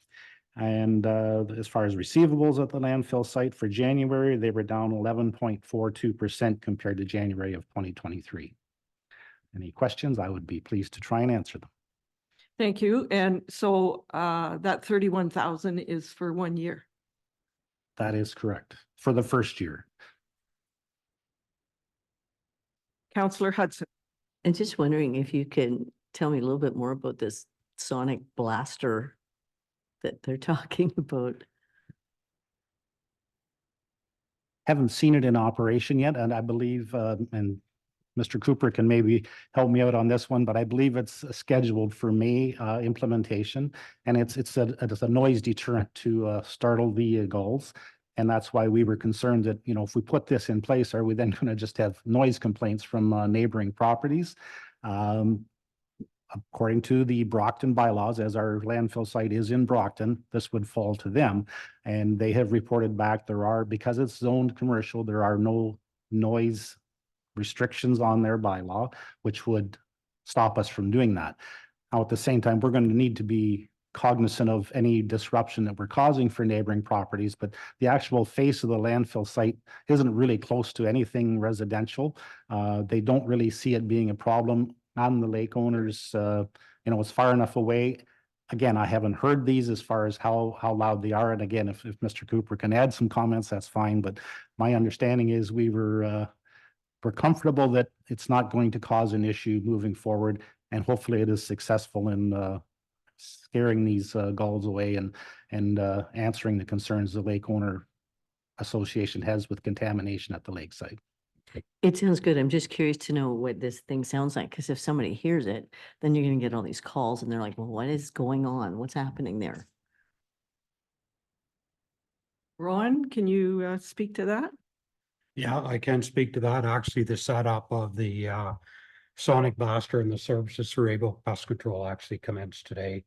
And as far as receivables at the landfill site for January, they were down 11.42% compared to January of 2023. Any questions? I would be pleased to try and answer them. Thank you. And so that 31,000 is for 1 year. That is correct for the first year. Councillor Hudson. And just wondering if you can tell me a little bit more about this sonic blaster that they're talking about. haven't seen it in operation yet, and I believe, and Mr. Cooper can maybe help me out on this one, but I believe it's scheduled for May implementation. And it's a noise deterrent to startle the gulls. And that's why we were concerned that, you know, if we put this in place, are we then going to just have noise complaints from neighboring properties? According to the Brockton bylaws, as our landfill site is in Brockton, this would fall to them. And they have reported back because it's zoned commercial, there are no noise restrictions on their bylaw, which would stop us from doing that. Now, at the same time, we're going to need to be cognizant of any disruption that we're causing for neighboring properties, but the actual face of the landfill site isn't really close to anything residential. They don't really see it being a problem. And the lake owners, you know, it's far enough away. Again, I haven't heard these as far as how loud they are. And again, if Mr. Cooper can add some comments, that's fine. But my understanding is we're comfortable that it's not going to cause an issue moving forward, and hopefully it is successful in scaring these gulls away and answering the concerns the Lake Owner Association has with contamination at the lakeside. It sounds good. I'm just curious to know what this thing sounds like, because if somebody hears it, then you're gonna get all these calls and they're like, well, what is going on? What's happening there? Ron, can you speak to that? Yeah, I can speak to that. Actually, the setup of the sonic blaster and the services for Able Pest Control actually commenced today.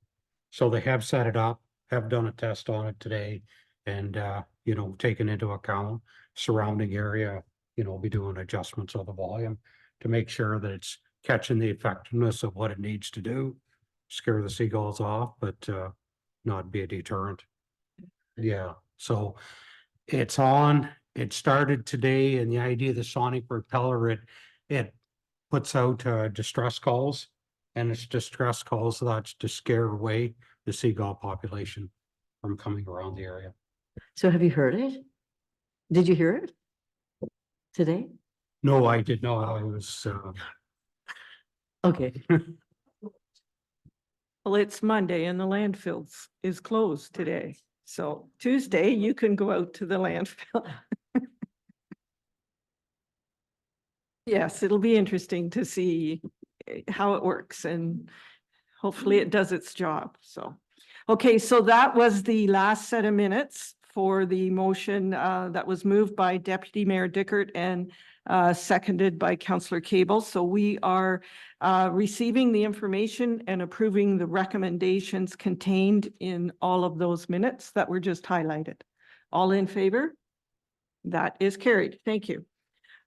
So they have set it up, have done a test on it today, and you know, taken into account surrounding area, you know, be doing adjustments of the volume to make sure that it's catching the effectiveness of what it needs to do, scare the seagulls off, but not be a deterrent. Yeah, so it's on. It started today, and the idea of the sonic propeller, it puts out distress calls, and it's distress calls that's to scare away the seagull population from coming around the area. So have you heard it? Did you hear it today? No, I did not. I was Okay. Well, it's Monday and the landfill is closed today. So Tuesday, you can go out to the landfill. Yes, it'll be interesting to see how it works, and hopefully it does its job. So, okay, so that was the last set of minutes for the motion that was moved by Deputy Mayor Dickert and seconded by Councillor Cable. So we are receiving the information and approving the recommendations contained in all of those minutes that were just highlighted. All in favor? That is carried. Thank you.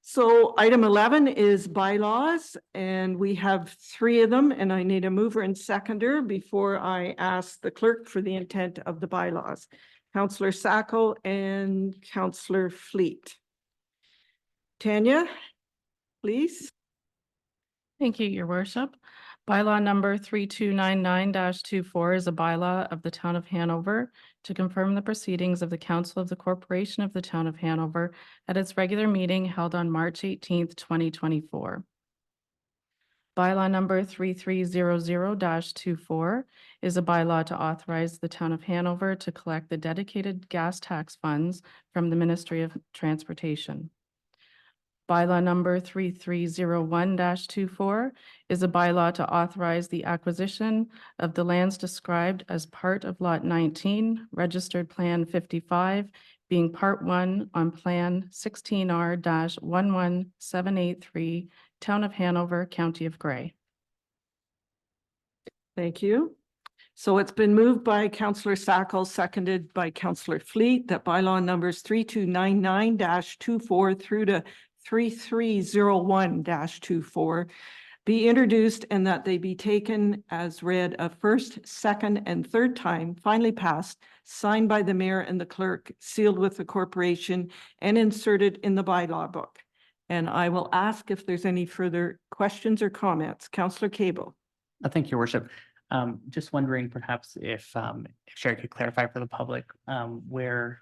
So item 11 is bylaws, and we have 3 of them, and I need a mover and seconder before I ask the clerk for the intent of the bylaws. Councillor Sacco and Councillor Fleet. Tanya, please. Thank you, Your Worship. Bylaw number 3299-24 is a bylaw of the Town of Hanover to confirm the proceedings of the Council of the Corporation of the Town of Hanover at its regular meeting held on March 18th, 2024. Bylaw number 3300-24 is a bylaw to authorize the Town of Hanover to collect the dedicated gas tax funds from the Ministry of Transportation. Bylaw number 3301-24 is a bylaw to authorize the acquisition of the lands described as part of Lot 19, Registered Plan 55, being Part 1 on Plan 16R-11783, Town of Hanover, County of Grey. Thank you. So it's been moved by Councillor Sacco, seconded by Councillor Fleet, that bylaw numbers 3299-24 through to 3301-24 be introduced, and that they be taken as read a first, second, and third time, finally passed, signed by the mayor and the clerk, sealed with the corporation, and inserted in the bylaw book. And I will ask if there's any further questions or comments. Councillor Cable. Thank you, Your Worship. Just wondering perhaps if Sherry could clarify for the public where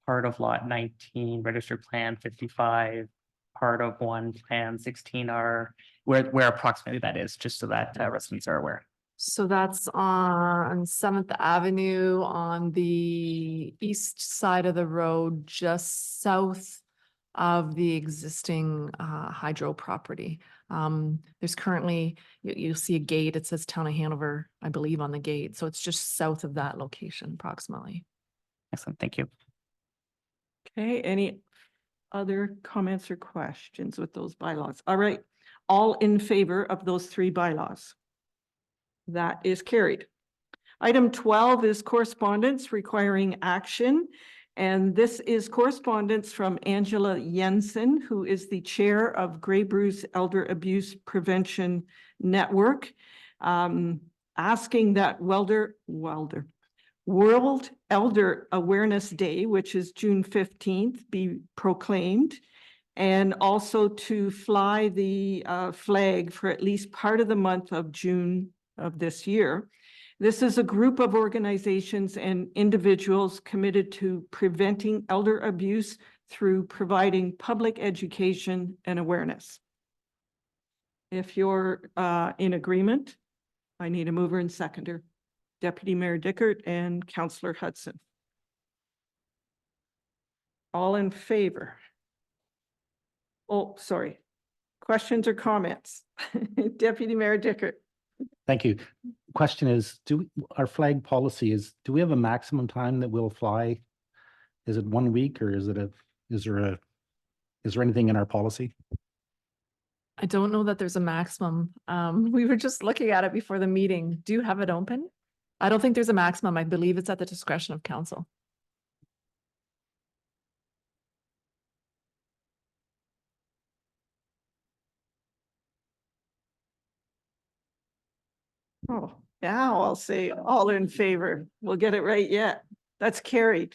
part of Lot 19, Registered Plan 55, part of 1 Plan 16 are, where approximately that is, just so that residents are aware. So that's on Seventh Avenue on the east side of the road, just south of the existing hydro property. There's currently, you'll see a gate, it says Town of Hanover, I believe, on the gate. So it's just south of that location approximately. Excellent, thank you. Okay, any other comments or questions with those bylaws? All right, all in favor of those three bylaws? That is carried. Item 12 is correspondence requiring action. And this is correspondence from Angela Jensen, who is the chair of Grey Bruce Elder Abuse Prevention Network, asking that World Elder Awareness Day, which is June 15th, be proclaimed, and also to fly the flag for at least part of the month of June of this year. This is a group of organizations and individuals committed to preventing elder abuse through providing public education and awareness. If you're in agreement, I need a mover and seconder. Deputy Mayor Dickert and Councillor Hudson. All in favor? Oh, sorry. Questions or comments? Deputy Mayor Dickert. Thank you. Question is, our flag policy is, do we have a maximum time that we'll fly? Is it 1 week or is there anything in our policy? I don't know that there's a maximum. We were just looking at it before the meeting. Do you have it open? I don't think there's a maximum. I believe it's at the discretion of council. Oh, now I'll say all in favor. We'll get it right yet. That's carried.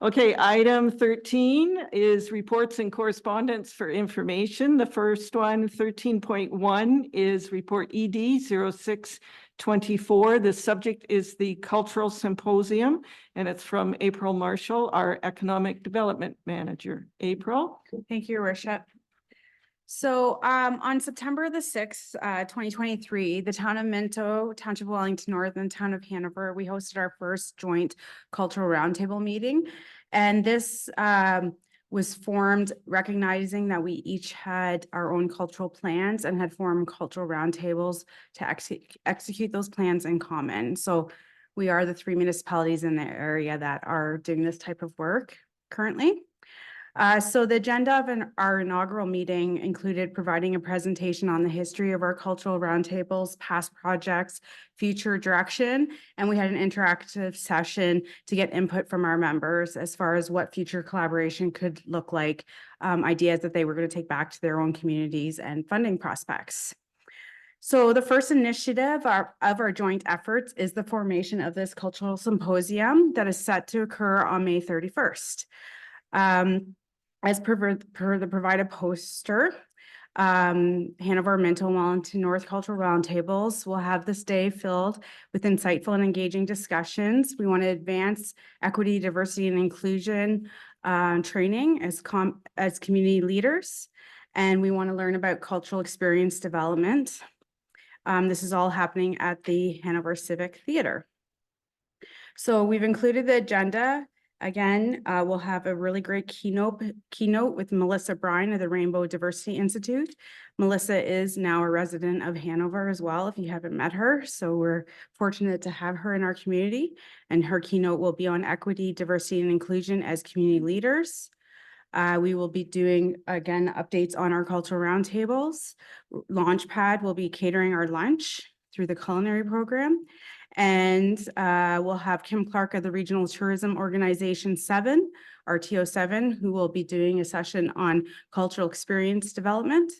Okay, item 13 is reports and correspondence for information. The first one, 13.1, is report ED 0624. The subject is the Cultural Symposium, and it's from April Marshall, our Economic Development Manager. April? Thank you, Your Worship. So on September the 6th, 2023, the town of Minto, Township of Wellington North, and Town of Hanover, we hosted our first joint cultural roundtable meeting. And this was formed recognizing that we each had our own cultural plans and had formed cultural roundtables to execute those plans in common. So we are the 3 municipalities in the area that are doing this type of work currently. So the agenda of our inaugural meeting included providing a presentation on the history of our cultural roundtables, past projects, future direction, and we had an interactive session to get input from our members as far as what future collaboration could look like, ideas that they were going to take back to their own communities and funding prospects. So the first initiative of our joint efforts is the formation of this cultural symposium that is set to occur on May 31st. As per the provided poster, Hanover, Minto, and Wellington North Cultural Roundtables will have this day filled with insightful and engaging discussions. We want to advance equity, diversity, and inclusion training as community leaders, and we want to learn about cultural experience development. This is all happening at the Hanover Civic Theater. So we've included the agenda. Again, we'll have a really great keynote with Melissa Bryan of the Rainbow Diversity Institute. Melissa is now a resident of Hanover as well, if you haven't met her. So we're fortunate to have her in our community, and her keynote will be on equity, diversity, and inclusion as community leaders. We will be doing, again, updates on our cultural roundtables. Launchpad will be catering our lunch through the culinary program. And we'll have Kim Clark of the Regional Tourism Organization 7, RTO 7, who will be doing a session on cultural experience development.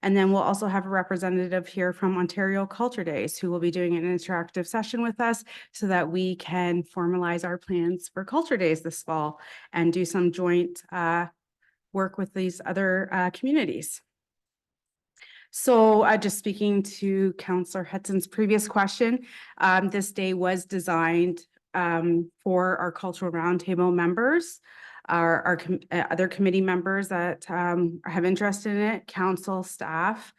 And then we'll also have a representative here from Ontario Culture Days, who will be doing an interactive session with us so that we can formalize our plans for Culture Days this fall and do some joint work with these other communities. So just speaking to Councillor Hudson's previous question, this day was designed for our cultural roundtable members, our other committee members that have interest in it, council staff,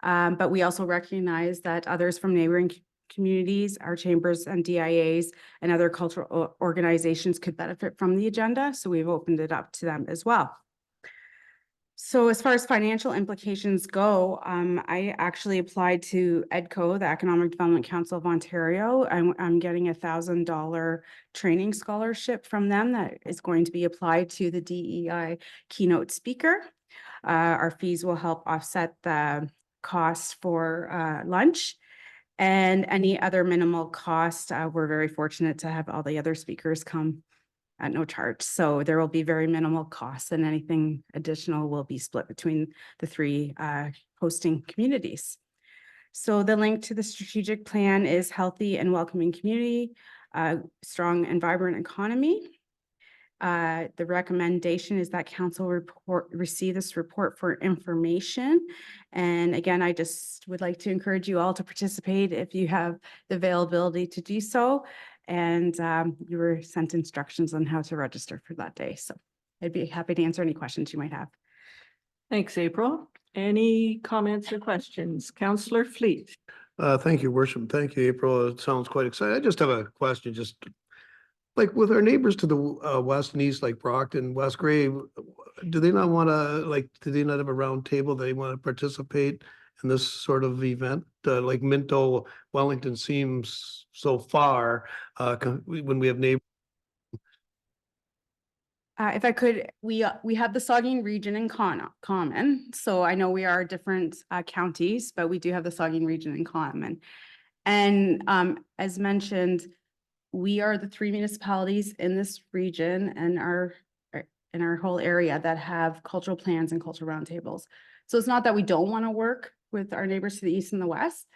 But we also recognize that others from neighboring communities, our chambers and DIAs and other cultural organizations could benefit from the agenda. So we've opened it up to them as well. So as far as financial implications go, I actually applied to EDCO, the Economic Development Council of Ontario. I'm getting $1,000 training scholarship from them that is going to be applied to the DEI keynote speaker. Our fees will help offset the cost for lunch and any other minimal cost. We're very fortunate to have all the other speakers come at no charge. So there will be very minimal costs, and anything additional will be split between the three hosting communities. So the link to the strategic plan is healthy and welcoming community, strong and vibrant economy. The recommendation is that council receive this report for information. And again, I just would like to encourage you all to participate if you have the availability to do so. And you were sent instructions on how to register for that day. So I'd be happy to answer any questions you might have. Thanks, April. Any comments or questions? Councillor Fleet. Thank you, Worship. Thank you, April. It sounds quite exciting. I just have a question, just like with our neighbors to the west and east, like Brockton, Westgrave, do they not want to, like, do they not have a round table? They want to participate in this sort of event? Like Minto, Wellington seems so far when we have neighbors. If I could, we have the Saugeen region in common. So I know we are different counties, but we do have the Saugeen region in common. And as mentioned, we are the 3 municipalities in this region and in our whole area that have cultural plans and cultural roundtables. So it's not that we don't want to work with our neighbors to the east and the west.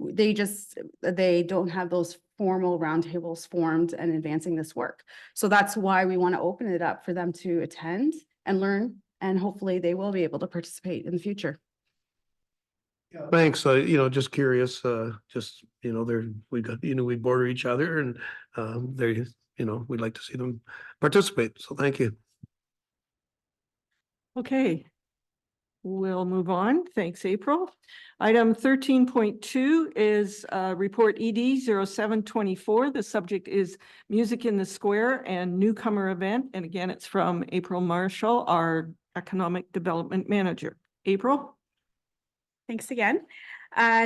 They don't have those formal roundtables formed and advancing this work. So that's why we want to open it up for them to attend and learn, and hopefully they will be able to participate in the future. Thanks. Just curious, we border each other, and we'd like to see them participate. So thank you. Okay. We'll move on. Thanks, April. Item 13.2 is report ED 0724. The subject is Music in the Square and newcomer event. And again, it's from April Marshall, our Economic Development Manager. April? Thanks again.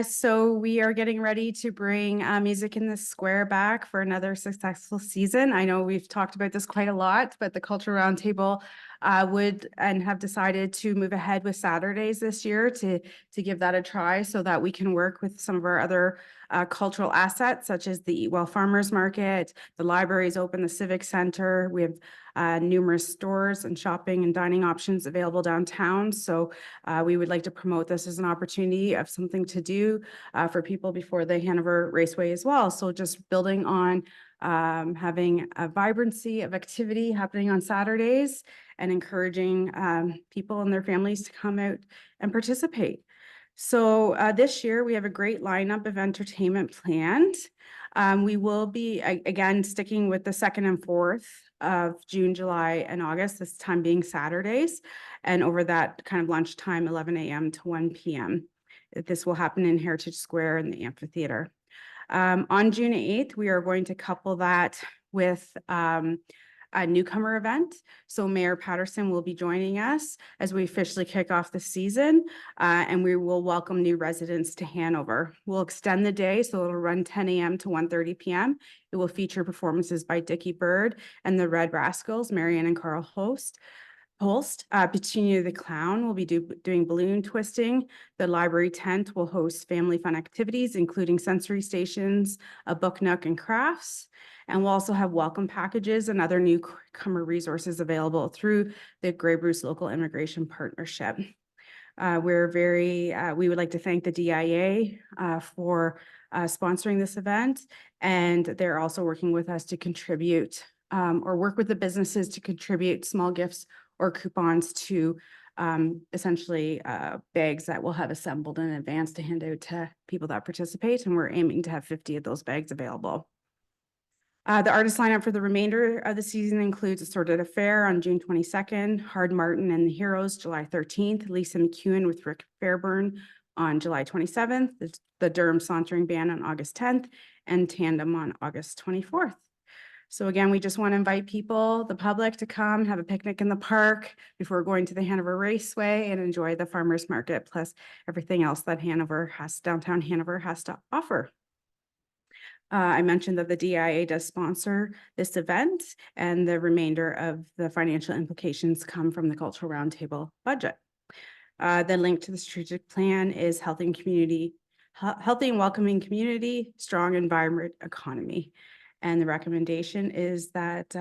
So we are getting ready to bring Music in the Square back for another successful season. I know we've talked about this quite a lot, but the Cultural Roundtable have decided to move ahead with Saturdays this year to give that a try so that we can work with some of our other cultural assets, such as the Eat Well Farmers Market, the library is open, the Civic Center. We have numerous stores and shopping and dining options available downtown. So we would like to promote this as an opportunity of something to do for people before the Hanover Raceway as well. So just building on having a vibrancy of activity happening on Saturdays and encouraging people and their families to come out and participate. So this year we have a great lineup of entertainment planned. We will be again sticking with the 2nd and 4th of June, July, and August, this time being Saturdays, and over that kind of lunchtime, 11 a.m. to 1 p.m. This will happen in Heritage Square in the amphitheater. On June 8th, we are going to couple that with a newcomer event. So Mayor Patterson will be joining us as we officially kick off the season, and we will welcome new residents to Hanover. We'll extend the day, so it'll run 10 a.m. to 1:30 p.m. It will feature performances by Dickie Bird and the Red Rascals, Marianne and Carl Holst. Petunia the Clown will be doing balloon twisting. The library tent will host family fun activities, including sensory stations, a book nook, and crafts. And we'll also have welcome packages and other newcomer resources available through the Grey Bruce Local Immigration Partnership. We would like to thank the DIA for sponsoring this event, and they're also working with us to contribute or work with the businesses to contribute small gifts or coupons to essentially bags that we'll have assembled in advance to hand out to people that participate. And we're aiming to have 50 of those bags available. The artist lineup for the remainder of the season includes Assorted Affair on June 22nd, Hard Martin and the Heroes, July 13th, Lisa McEwen with Rick Fairburn on July 27th, the Durham Sauntering Band on August 10th, and Tandem on August 24th. So again, we just want to invite people, the public, to come have a picnic in the park before going to the Hanover Raceway and enjoy the farmers market, plus everything else that downtown Hanover has to offer. I mentioned that the DIA does sponsor this event, and the remainder of the financial implications come from the Cultural Roundtable budget. The link to the strategic plan is healthy and welcoming community, strong environment economy. And the recommendation is that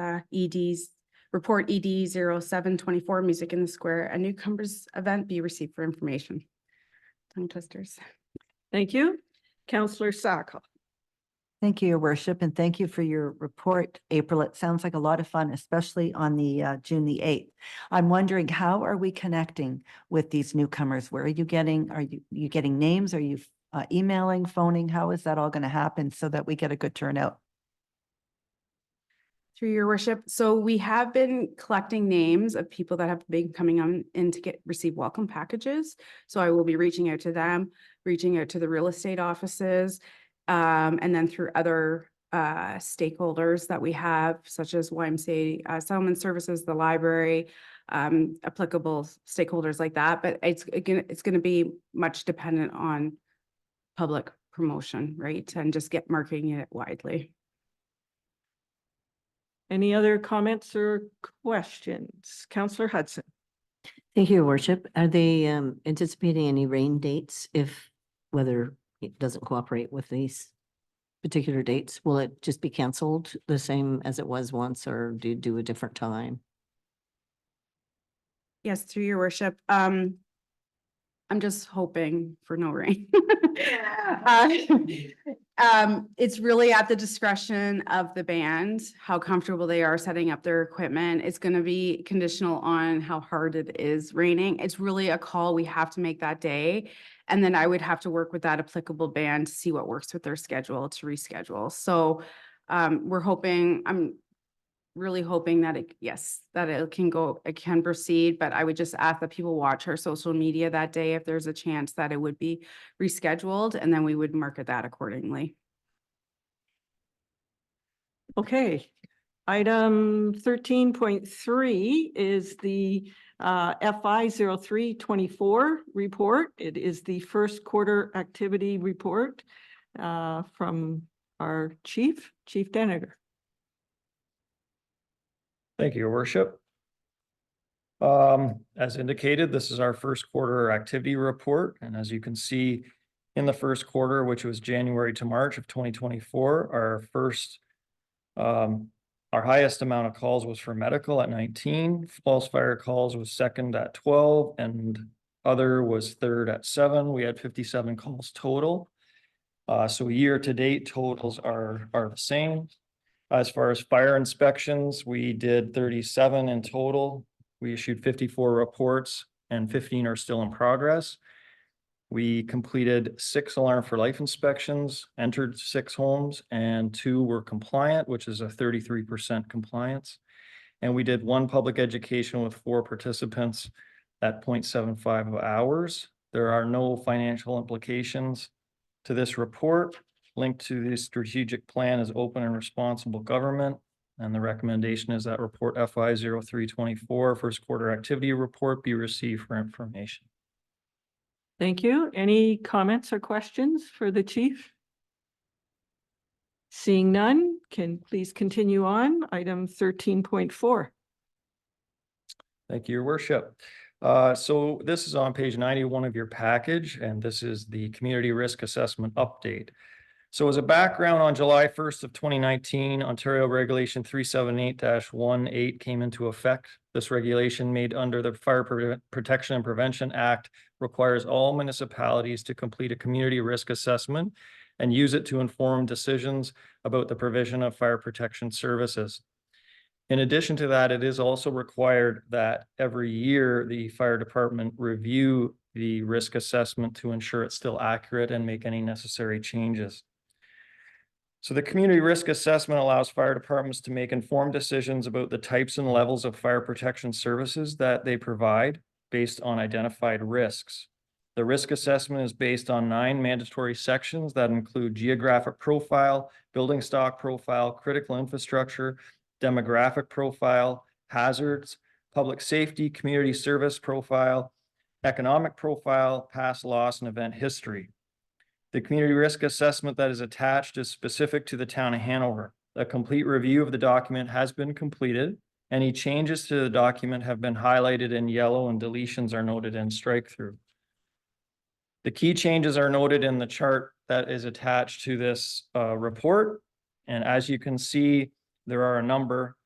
report ED 0724 Music in the Square, a newcomers event, be received for information. Tongue twisters. Thank you. Councillor Sacco. Thank you, Your Worship, and thank you for your report, April. It sounds like a lot of fun, especially on the June the 8th. I'm wondering, how are we connecting with these newcomers? Where are you getting names? Are you emailing, phoning? How is that all going to happen so that we get a good turnout? Through Your Worship. So we have been collecting names of people that have been coming on in to receive welcome packages. So I will be reaching out to them, reaching out to the real estate offices, and then through other stakeholders that we have, such as YMCA Settlement Services, the library, applicable stakeholders like that. But it's going to be much dependent on public promotion, right? And just marketing it widely. Any other comments or questions? Councillor Hudson. Thank you, Your Worship. Are they anticipating any rain dates if weather doesn't cooperate with these particular dates? Will it just be canceled the same as it was once, or do you do a different time? Yes, through Your Worship. I'm just hoping for no rain. It's really at the discretion of the band, how comfortable they are setting up their equipment. It's going to be conditional on how hard it is raining. It's really a call we have to make that day. And then I would have to work with that applicable band to see what works with their schedule to reschedule. So I'm really hoping that it can proceed, but I would just ask that people watch our social media that day if there's a chance that it would be rescheduled, and then we would market that accordingly. Okay. Item 13.3 is the FI 0324 report. It is the first quarter activity report from our Chief Deniger. Thank you, Your Worship. As indicated, this is our first quarter activity report. And as you can see in the first quarter, which was January to March of 2024, our highest amount of calls was for medical at 19, false fire calls was second at 12, and other was third at 7. We had 57 calls total. So year-to-date totals are the same. As far as fire inspections, we did 37 in total. We issued 54 reports and 15 are still in progress. We completed 6 alarm for life inspections, entered 6 homes, and 2 were compliant, which is a 33% compliance. And we did 1 public education with 4 participants at 0.75 hours. There are no financial implications to this report. Linked to the strategic plan is open and responsible government. And the recommendation is that report FI 0324 first quarter activity report be received for information. Thank you. Any comments or questions for the chief? Seeing none, can please continue on item 13.4. Thank you, Your Worship. So this is on page 91 of your package, and this is the community risk assessment update. So as a background, on July 1st of 2019, Ontario Regulation 378-18 came into effect. This regulation, made under the Fire Protection and Prevention Act, requires all municipalities to complete a community risk assessment and use it to inform decisions about the provision of fire protection services. In addition to that, it is also required that every year the fire department review the risk assessment to ensure it's still accurate and make any necessary changes. So the community risk assessment allows fire departments to make informed decisions about the types and levels of fire protection services that they provide based on identified risks. The risk assessment is based on 9 mandatory sections that include geographic profile, building stock profile, critical infrastructure, demographic profile, hazards, public safety, community service profile, economic profile, past loss, and event history. The community risk assessment that is attached is specific to the town of Hanover. A complete review of the document has been completed. Any changes to the document have been highlighted in yellow and deletions are noted in strike through. The key changes are noted in the chart that is attached to this report. And as you can see, there are a number.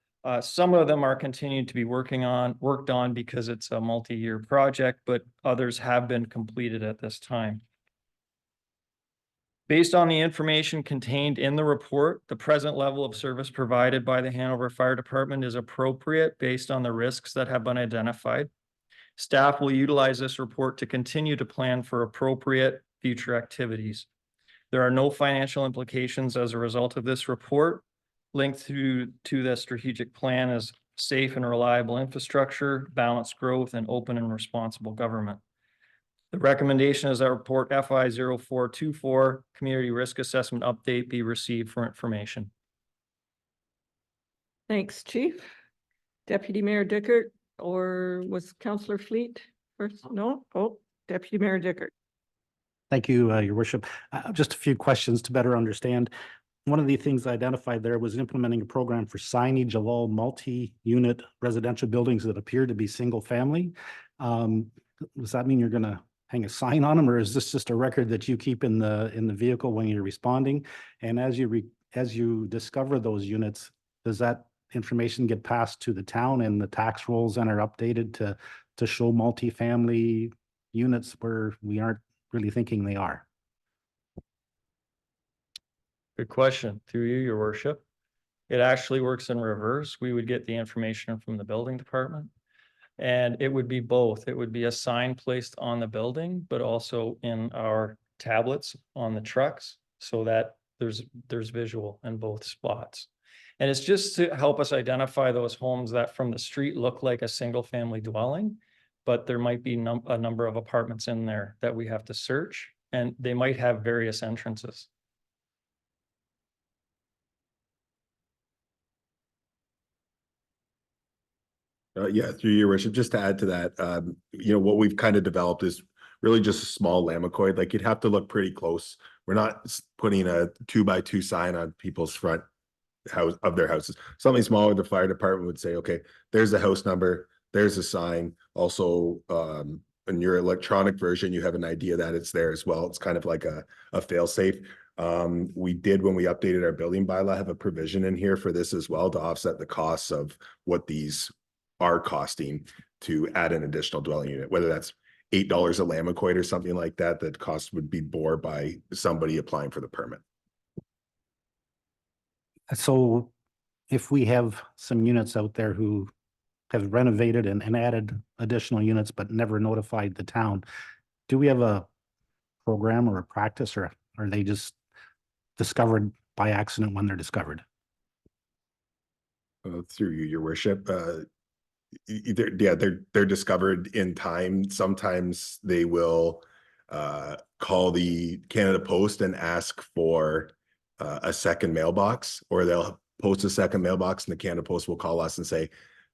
Some of them are continued to be worked on because it's a multi-year project, but others have been completed at this time. Based on the information contained in the report, the present level of service provided by the Hanover Fire Department is appropriate based on the risks that have been identified. Staff will utilize this report to continue to plan for appropriate future activities. There are no financial implications as a result of this report. Linked to the strategic plan is safe and reliable infrastructure, balanced growth, and open and responsible government. The recommendation is that report FI 0424 Community Risk Assessment Update be received for information. Thanks, Chief. Deputy Mayor Dickert, or was Councillor Fleet first? No? Oh, Deputy Mayor Dickert. Thank you, Your Worship. Just a few questions to better understand. One of the things identified there was implementing a program for signage of all multi-unit residential buildings that appear to be single family. Does that mean you're going to hang a sign on them, or is this just a record that you keep in the vehicle when you're responding? And as you discover those units, does that information get passed to the town and the tax rolls and are updated to show multi-family units where we aren't really thinking they are? Good question. Through you, Your Worship. It actually works in reverse. We would get the information from the building department. And it would be both. It would be a sign placed on the building, but also in our tablets on the trucks so that there's visual in both spots. And it's just to help us identify those homes that from the street look like a single family dwelling, but there might be a number of apartments in there that we have to search, and they might have various entrances. Yeah, through your worship, just to add to that, what we've kind of developed is really just a small Lamacoid. Like, you'd have to look pretty close. We're not putting a 2x2 sign on people's front house of their houses. Something smaller, the fire department would say, okay, there's the house number, there's a sign. Also, in your electronic version, you have an idea that it's there as well. It's kind of like a fail safe. We did, when we updated our building bylaw, have a provision in here for this as well to offset the costs of what these are costing to add an additional dwelling unit, whether that's $8 a Lamacoid or something like that. That cost would be bore by somebody applying for the permit. So if we have some units out there who have renovated and added additional units but never notified the town, do we have a program or a practice, or are they just discovered by accident when they're discovered? Through you, Your Worship, they're discovered in time. Sometimes they will call the Canada Post and ask for a second mailbox, or they'll post a second mailbox and the Canada Post will call us and say,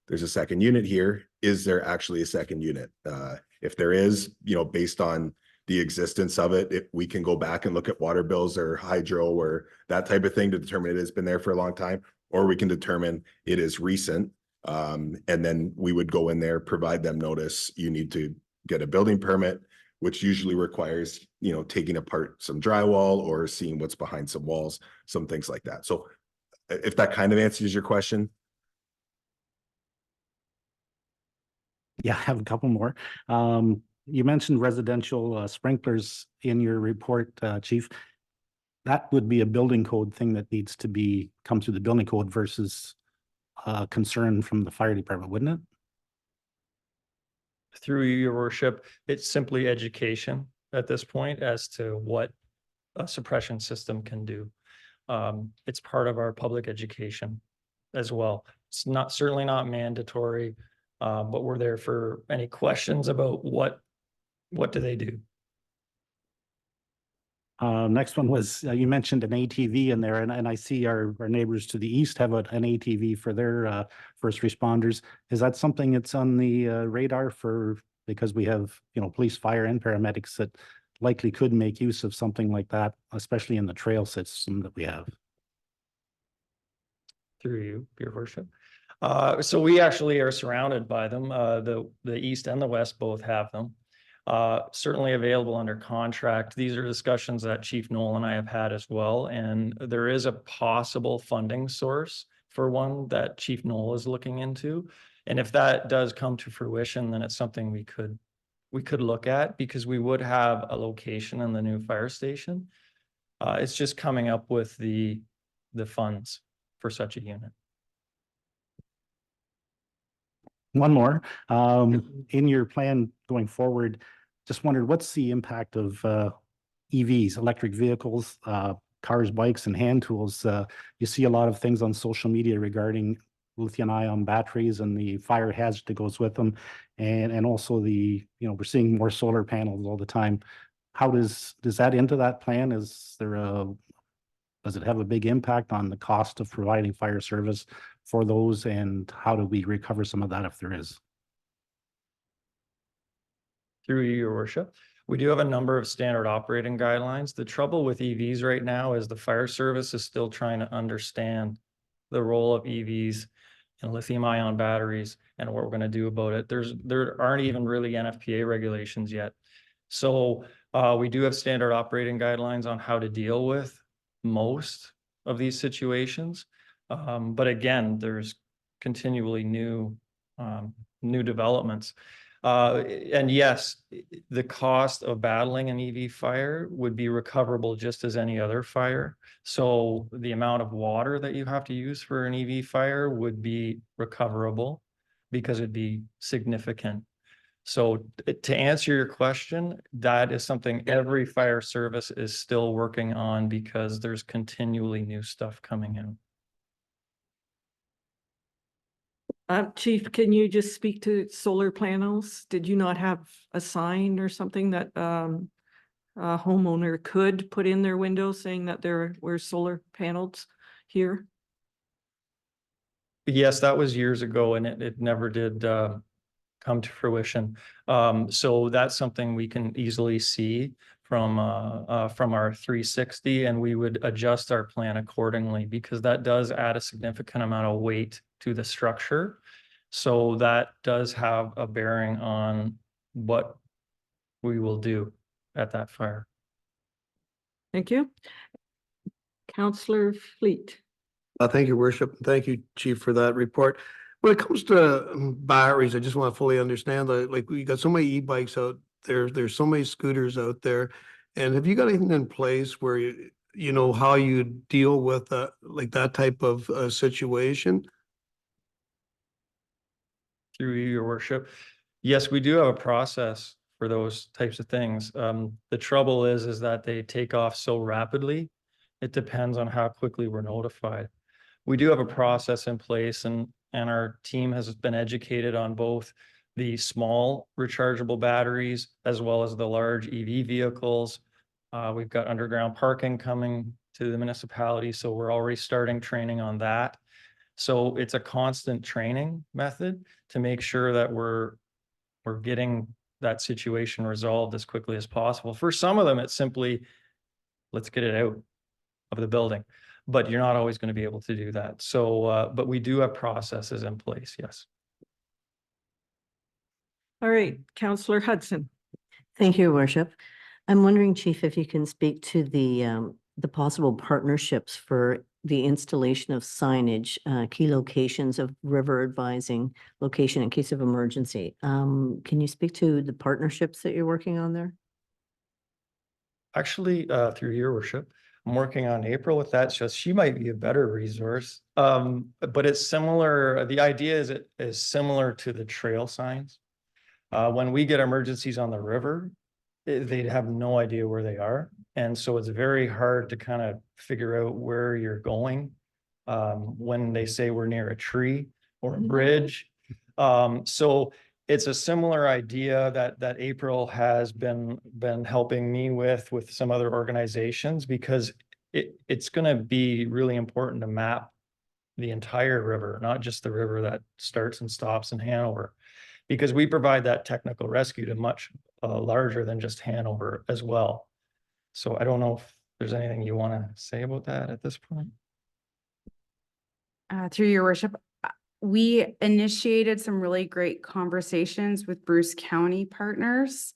there's a second unit here. Is there actually a second unit? If there is, based on the existence of it, we can go back and look at water bills or hydro or that type of thing to determine it has been there for a long time, or we can determine it is recent. And then we would go in there, provide them notice. You need to get a building permit, which usually requires, taking apart some drywall or seeing what's behind some walls, some things like that. So if that kind of answers your question. Yeah, I have a couple more. You mentioned residential sprinklers in your report, Chief. That would be a building code thing that needs to come through the building code versus concern from the fire department, wouldn't it? Through you, Your Worship, it's simply education at this point as to what a suppression system can do. It's part of our public education as well. It's certainly not mandatory, but we're there for any questions about what do they do. Next one was, you mentioned an ATV in there, and I see our neighbors to the east have an ATV for their first responders. Is that something that's on the radar for, because we have, you know, police, fire and paramedics that likely could make use of something like that, especially in the trail system that we have? Through you, your worship. So we actually are surrounded by them. The east and the west both have them. Certainly available under contract. These are discussions that Chief Noel and I have had as well. And there is a possible funding source for one that Chief Noel is looking into. And if that does come to fruition, then it's something we could look at, because we would have a location in the new fire station. It's just coming up with the funds for such a unit. One more, in your plan going forward, just wondered, what's the impact of EVs, electric vehicles, cars, bikes and hand tools? You see a lot of things on social media regarding lithium-ion batteries and the fire hazard that goes with them. And also the, you know, we're seeing more solar panels all the time. How does that into that plan? Is there does it have a big impact on the cost of providing fire service for those? And how do we recover some of that if there is? Through you, your worship. We do have a number of standard operating guidelines. The trouble with EVs right now is the fire service is still trying to understand the role of EVs and lithium-ion batteries and what we're going to do about it. There aren't even really NFPA regulations yet. So we do have standard operating guidelines on how to deal with most of these situations. But again, there's continually new developments. And yes, the cost of battling an EV fire would be recoverable just as any other fire. So the amount of water that you have to use for an EV fire would be recoverable because it'd be significant. So to answer your question, that is something every fire service is still working on because there's continually new stuff coming in. Chief, can you just speak to solar panels? Did you not have a sign or something that a homeowner could put in their window saying that there were solar panels here? Yes, that was years ago and it never did come to fruition. So that's something we can easily see from our 360, and we would adjust our plan accordingly because that does add a significant amount of weight to the structure. So that does have a bearing on what we will do at that fire. Thank you. Councillor Fleet. Thank you, Worship. Thank you, Chief, for that report. When it comes to batteries, I just want to fully understand that, like, we got so many e-bikes out there, there's so many scooters out there. And have you got anything in place where you know how you deal with like that type of situation? Through you, your worship. Yes, we do have a process for those types of things. The trouble is that they take off so rapidly. It depends on how quickly we're notified. We do have a process in place, and our team has been educated on both the small rechargeable batteries as well as the large EV vehicles. We've got underground parking coming to the municipality, so we're already starting training on that. So it's a constant training method to make sure that we're getting that situation resolved as quickly as possible. For some of them, it's simply, let's get it out of the building, but you're not always going to be able to do that. So, but we do have processes in place, yes. All right, Councillor Hudson. Thank you, Your Worship. I'm wondering, Chief, if you can speak to the possible partnerships for the installation of signage, key locations of river advising location in case of emergency. Can you speak to the partnerships that you're working on there? Actually, through your worship, I'm working on April with that, so she might be a better resource. But it's similar. The idea is it is similar to the trail signs. When we get emergencies on the river, they have no idea where they are. And so it's very hard to kind of figure out where you're going when they say we're near a tree or a bridge. So it's a similar idea that April has been helping me with some other organizations, because it's gonna be really important to map the entire river, not just the river that starts and stops in Hanover, because we provide that technical rescue to much larger than just Hanover as well. So I don't know if there's anything you want to say about that at this point. Through your worship, we initiated some really great conversations with Bruce County partners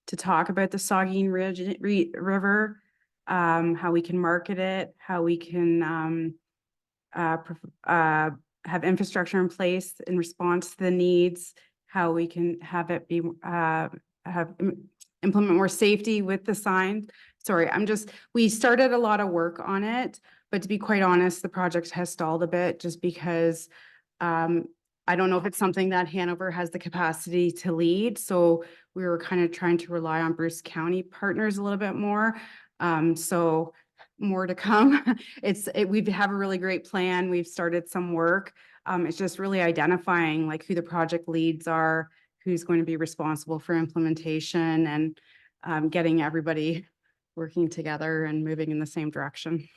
to talk about the Saugeen Ridge River, how we can market it, how we can have infrastructure in place in response to the needs, how we can have it be implement more safety with the sign. Sorry, we started a lot of work on it, but to be quite honest, the project has stalled a bit just because I don't know if it's something that Hanover has the capacity to lead. So we were kind of trying to rely on Bruce County partners a little bit more. So more to come. We have a really great plan. We've started some work. It's just really identifying like who the project leads are, who's going to be responsible for implementation, and getting everybody working together and moving in the same direction.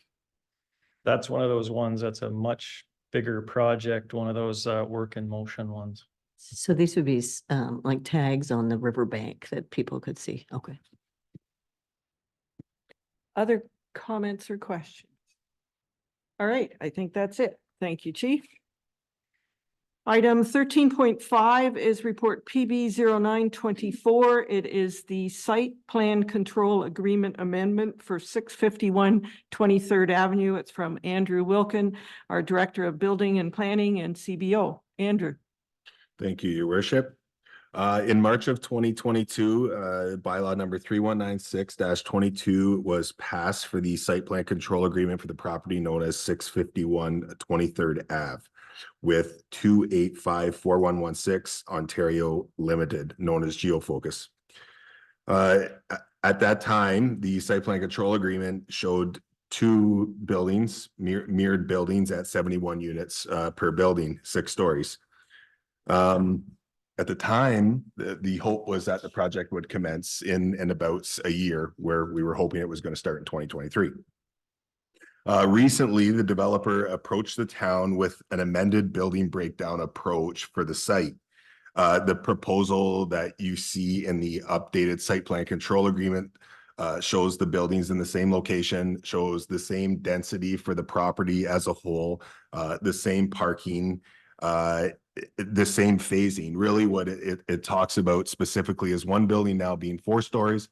That's one of those ones that's a much bigger project, one of those work in motion ones. So these would be like tags on the riverbank that people could see. Okay. Other comments or questions? All right, I think that's it. Thank you, Chief. Item 13.5 is report PB 0924. It is the site plan control agreement amendment for 651 23rd Avenue. It's from Andrew Wilkin, our Director of Building and Planning and CBO. Andrew. Thank you, Your Worship. In March of 2022, bylaw number 3196-22 was passed for the site plan control agreement for the property known as 651 23rd Ave with 2854116 Ontario Limited, known as Geofocus. At that time, the site plan control agreement showed two buildings, mirrored buildings at 71 units per building, 6 stories. At the time, the hope was that the project would commence in about a year, where we were hoping it was going to start in 2023. Recently, the developer approached the town with an amended building breakdown approach for the site. The proposal that you see in the updated site plan control agreement shows the buildings in the same location, shows the same density for the property as a whole, the same parking, the same phasing. Really what it talks about specifically is one building now being 4 stories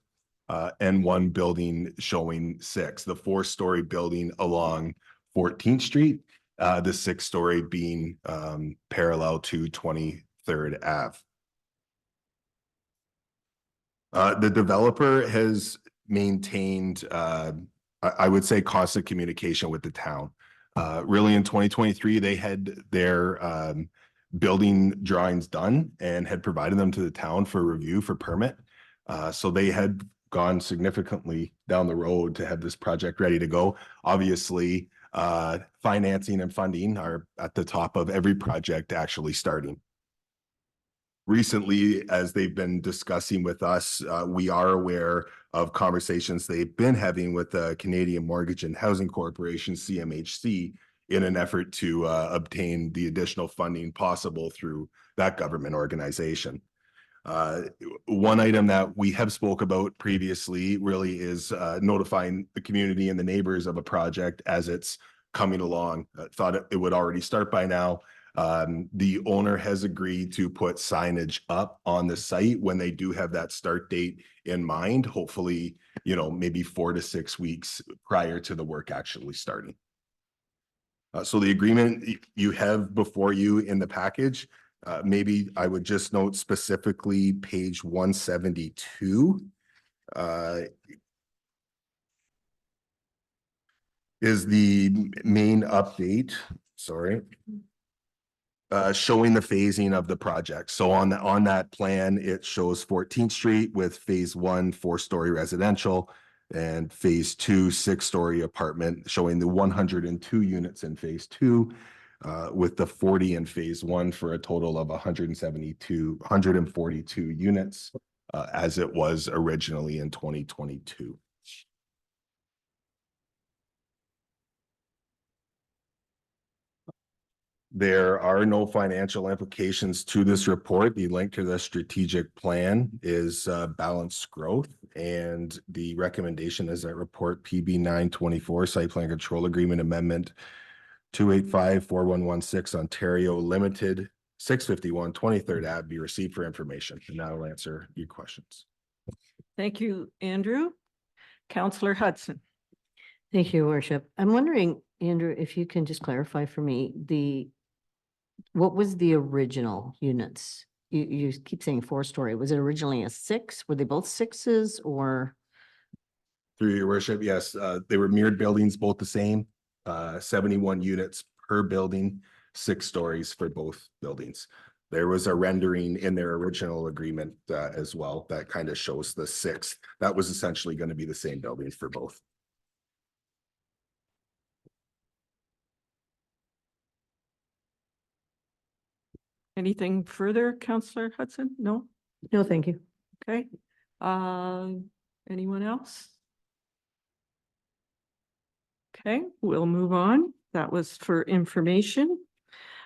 and one building showing 6. The 4-story building along 14th Street, the 6-story being parallel to 23rd Ave. The developer has maintained, I would say, constant communication with the town. Really in 2023, they had their building drawings done and had provided them to the town for review for permit. So they had gone significantly down the road to have this project ready to go. Obviously, financing and funding are at the top of every project actually starting. Recently, as they've been discussing with us, we are aware of conversations they've been having with the Canadian Mortgage and Housing Corporation, CMHC, in an effort to obtain the additional funding possible through that government organization. One item that we have spoke about previously really is notifying the community and the neighbors of a project as it's coming along. Thought it would already start by now. The owner has agreed to put signage up on the site when they do have that start date in mind, hopefully, maybe 4 to 6 weeks prior to the work actually starting. So the agreement you have before you in the package, maybe I would just note specifically page 172 is the main update, sorry, showing the phasing of the project. So on that plan, it shows 14th Street with phase 1, 4-story residential, and phase 2, 6-story apartment, showing the 102 units in phase 2. with the 40 in phase one for a total of 142 units, as it was originally in 2022. There are no financial implications to this report. The link to the strategic plan is balanced growth, and the recommendation is that report PB 924 site plan control agreement amendment 285-4116 Ontario Limited 651 23rd Ave be received for information, and that will answer your questions. Thank you, Andrew. Councillor Hudson. Thank you, Your Worship. I'm wondering, Andrew, if you can just clarify for me, what was the original units? You keep saying 4-story. Was it originally a 6? Were they both 6s or? Through your worship, yes, they were mirrored buildings, both the same, 71 units per building, 6 stories for both buildings. There was a rendering in their original agreement as well that kind of shows the 6. That was essentially going to be the same buildings for both. Anything further, Councillor Hudson? No? No, thank you. Okay. Anyone else? Okay, we'll move on. That was for information.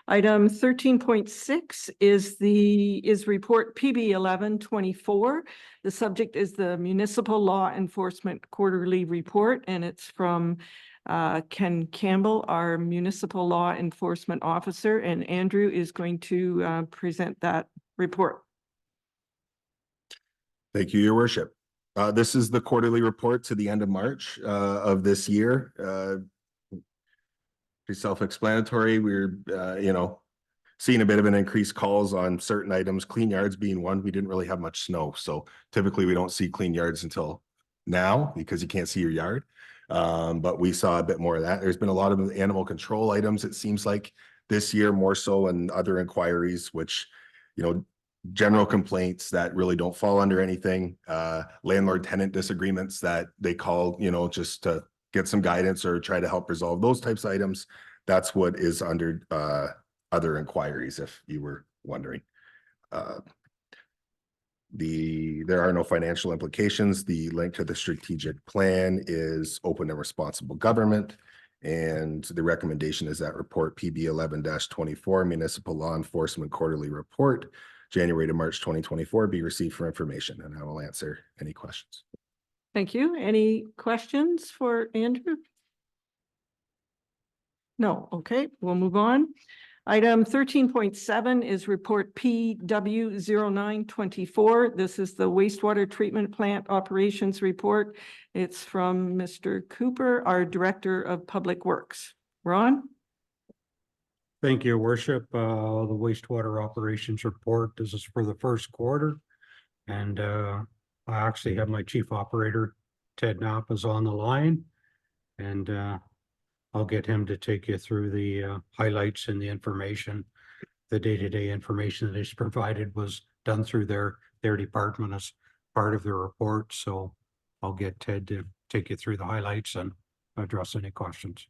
Item 13.6 is report PB 1124. The subject is the Municipal Law Enforcement Quarterly Report, and it's from Ken Campbell, our Municipal Law Enforcement Officer, and Andrew is going to present that report. Thank you, Your Worship. This is the quarterly report to the end of March of this year. Pretty self-explanatory. We're, seeing a bit of an increased calls on certain items, clean yards being one. We didn't really have much snow, so typically we don't see clean yards until now because you can't see your yard. But we saw a bit more of that. There's been a lot of animal control items, it seems like this year more so, and other inquiries, which, general complaints that really don't fall under anything, landlord tenant disagreements that they call, just to get some guidance or try to help resolve those types of items. That's what is under other inquiries, if you were wondering. There are no financial implications. The link to the strategic plan is open and responsible government. And the recommendation is that report PB 11-24 Municipal Law Enforcement Quarterly Report, January to March 2024, be received for information, and I will answer any questions. Thank you. Any questions for Andrew? No. Okay, we'll move on. Item 13.7 is report PW 0924. This is the wastewater treatment plant operations report. It's from Mr. Cooper, our Director of Public Works. Ron? Thank you, Your Worship. The wastewater operations report, this is for the first quarter. And I actually have my chief operator, Ted Knapp, is on the line. And I'll get him to take you through the highlights and the information. The day-to-day information that is provided was done through their department as part of the report. So I'll get Ted to take you through the highlights and address any questions.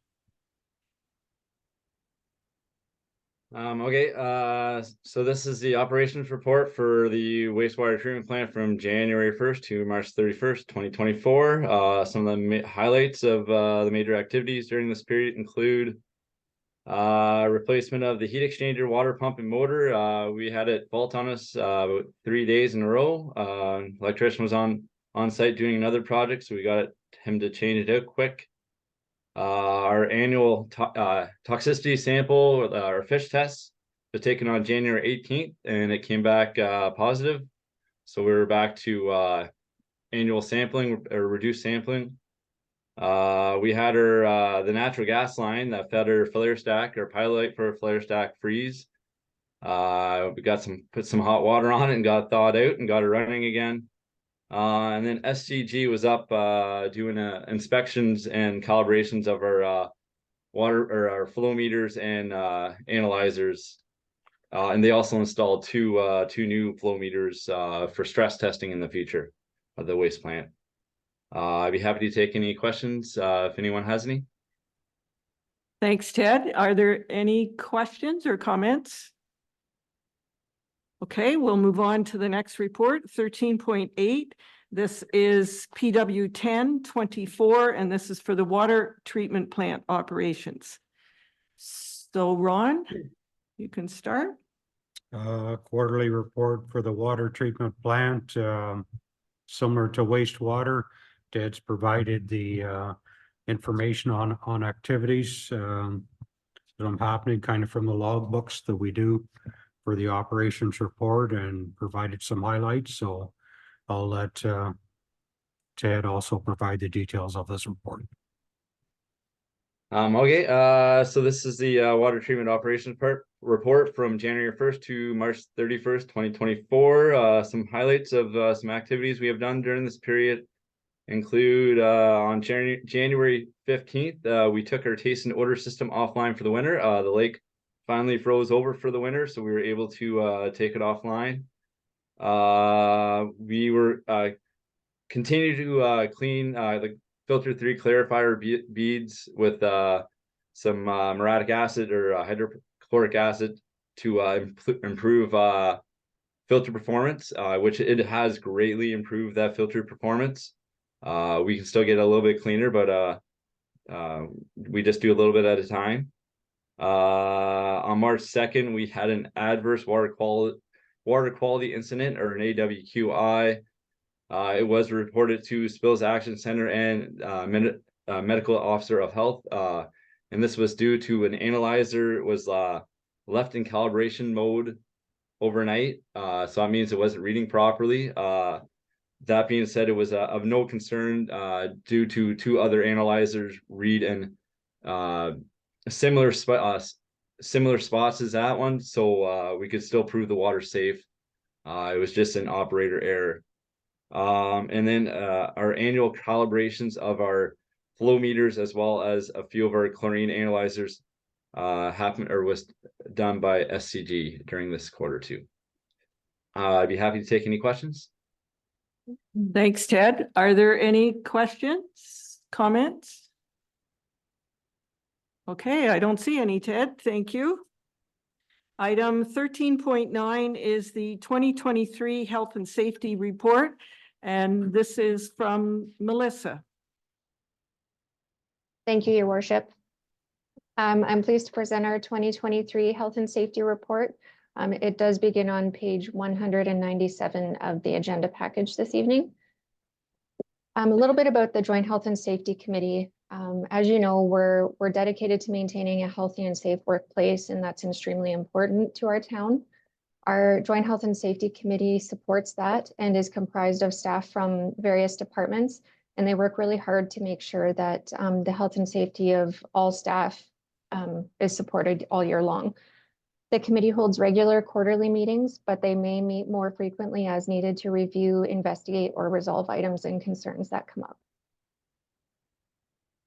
So this is the operations report for the wastewater treatment plant from January 1st to March 31st, 2024. Some of the highlights of the major activities during this period include replacement of the heat exchanger, water pump, and motor. We had it fault on us about 3 days in a row. Electrician was on site doing another project, so we got him to change it out quick. Our annual toxicity sample, our fish tests, was taken on January 18th, and it came back positive. So we were back to annual sampling or reduced sampling. We had the natural gas line that fed our flare stack, our pilot for a flare stack freeze. We put some hot water on it and got thawed out and got it running again. And then SCG was up doing inspections and calibrations of our water or our flow meters and analyzers. And they also installed two new flow meters for stress testing in the future of the waste plant. I'd be happy to take any questions if anyone has any. Thanks, Ted. Are there any questions or comments? Okay, we'll move on to the next report, 13.8. This is PW 1024, and this is for the water treatment plant operations. So Ron, you can start. Quarterly report for the water treatment plant, similar to wastewater. Ted's provided the information on activities that are happening kind of from the log books that we do for the operations report, and provided some highlights. So I'll let Ted also provide the details of this report. Okay, so this is the water treatment operations report from January 1st to March 31st, 2024. Some highlights of some activities we have done during this period include on January 15th, we took our taste and odor system offline for the winter. The lake finally froze over for the winter, so we were able to take it offline. We were continue to clean the filter 3 clarifier beads with some muriatic acid or hydrochloric acid to improve filter performance, which it has greatly improved that filter performance. We can still get a little bit cleaner, but we just do a little bit at a time. On March 2nd, we had an adverse water quality incident, or an AWQI. It was reported to Spills Action Center and Medical Officer of Health, and this was due to an analyzer was left in calibration mode overnight, so that means it wasn't reading properly. That being said, it was of no concern due to 2 other analyzers read in similar spots as that one, so we could still prove the water safe. It was just an operator error. And then our annual calibrations of our flow meters, as well as a few of our chlorine analyzers, was done by SCG during this quarter too. I'd be happy to take any questions. Thanks, Ted. Are there any questions, comments? Okay, I don't see any, Ted. Thank you. Item 13.9 is the 2023 Health and Safety Report, and this is from Melissa. Thank you, Your Worship. I'm pleased to present our 2023 Health and Safety Report. It does begin on page 197 of the agenda package this evening. A little bit about the Joint Health and Safety Committee. As you know, we're dedicated to maintaining a healthy and safe workplace, and that's extremely important to our town. Our Joint Health and Safety Committee supports that and is comprised of staff from various departments, and they work really hard to make sure that the health and safety of all staff is supported all year long. The committee holds regular quarterly meetings, but they may meet more frequently as needed to review, investigate, or resolve items and concerns that come up.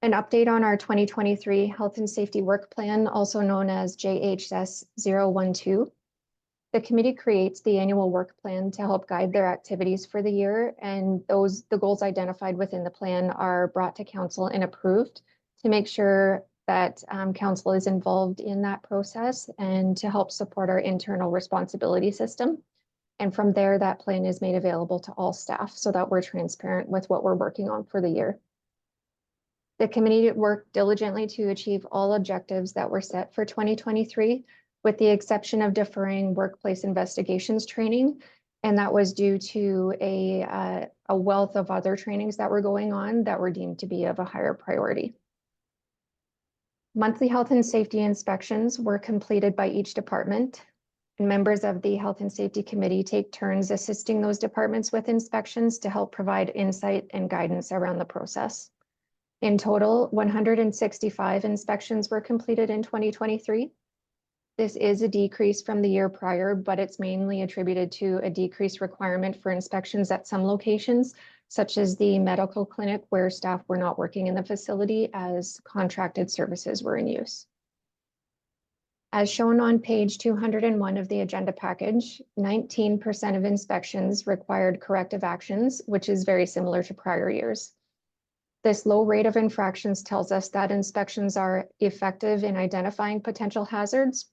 An update on our 2023 Health and Safety Work Plan, also known as JHS 012. The committee creates the annual work plan to help guide their activities for the year, and the goals identified within the plan are brought to council and approved to make sure that council is involved in that process and to help support our internal responsibility system. And from there, that plan is made available to all staff so that we're transparent with what we're working on for the year. The committee worked diligently to achieve all objectives that were set for 2023, with the exception of deferring workplace investigations training. And that was due to a wealth of other trainings that were going on that were deemed to be of a higher priority. Monthly health and safety inspections were completed by each department, and members of the Health and Safety Committee take turns assisting those departments with inspections to help provide insight and guidance around the process. In total, 165 inspections were completed in 2023. This is a decrease from the year prior, but it's mainly attributed to a decreased requirement for inspections at some locations, such as the medical clinic, where staff were not working in the facility as contracted services were in use. As shown on page 201 of the agenda package, 19% of inspections required corrective actions, which is very similar to prior years. This low rate of infractions tells us that inspections are effective in identifying potential hazards,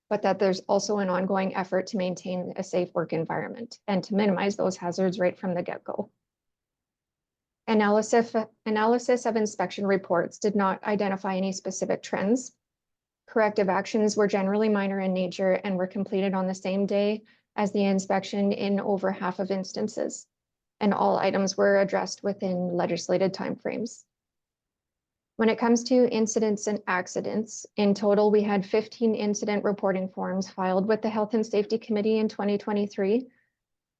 but that there's also an ongoing effort to maintain a safe work environment and to minimize those hazards right from the get-go. Analysis of inspection reports did not identify any specific trends. Corrective actions were generally minor in nature and were completed on the same day as the inspection in over half of instances, and all items were addressed within legislated timeframes. When it comes to incidents and accidents, in total, we had 15 incident reporting forms filed with the Health and Safety Committee in 2023.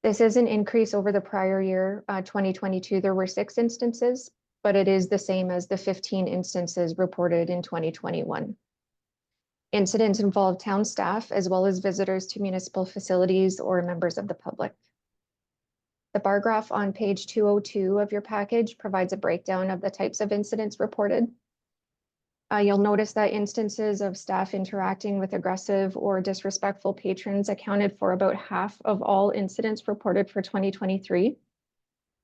This is an increase over the prior year, 2022. There were 6 instances, but it is the same as the 15 instances reported in 2021. Incidents involve town staff as well as visitors to municipal facilities or members of the public. The bar graph on page 202 of your package provides a breakdown of the types of incidents reported. You'll notice that instances of staff interacting with aggressive or disrespectful patrons accounted for about half of all incidents reported for 2023.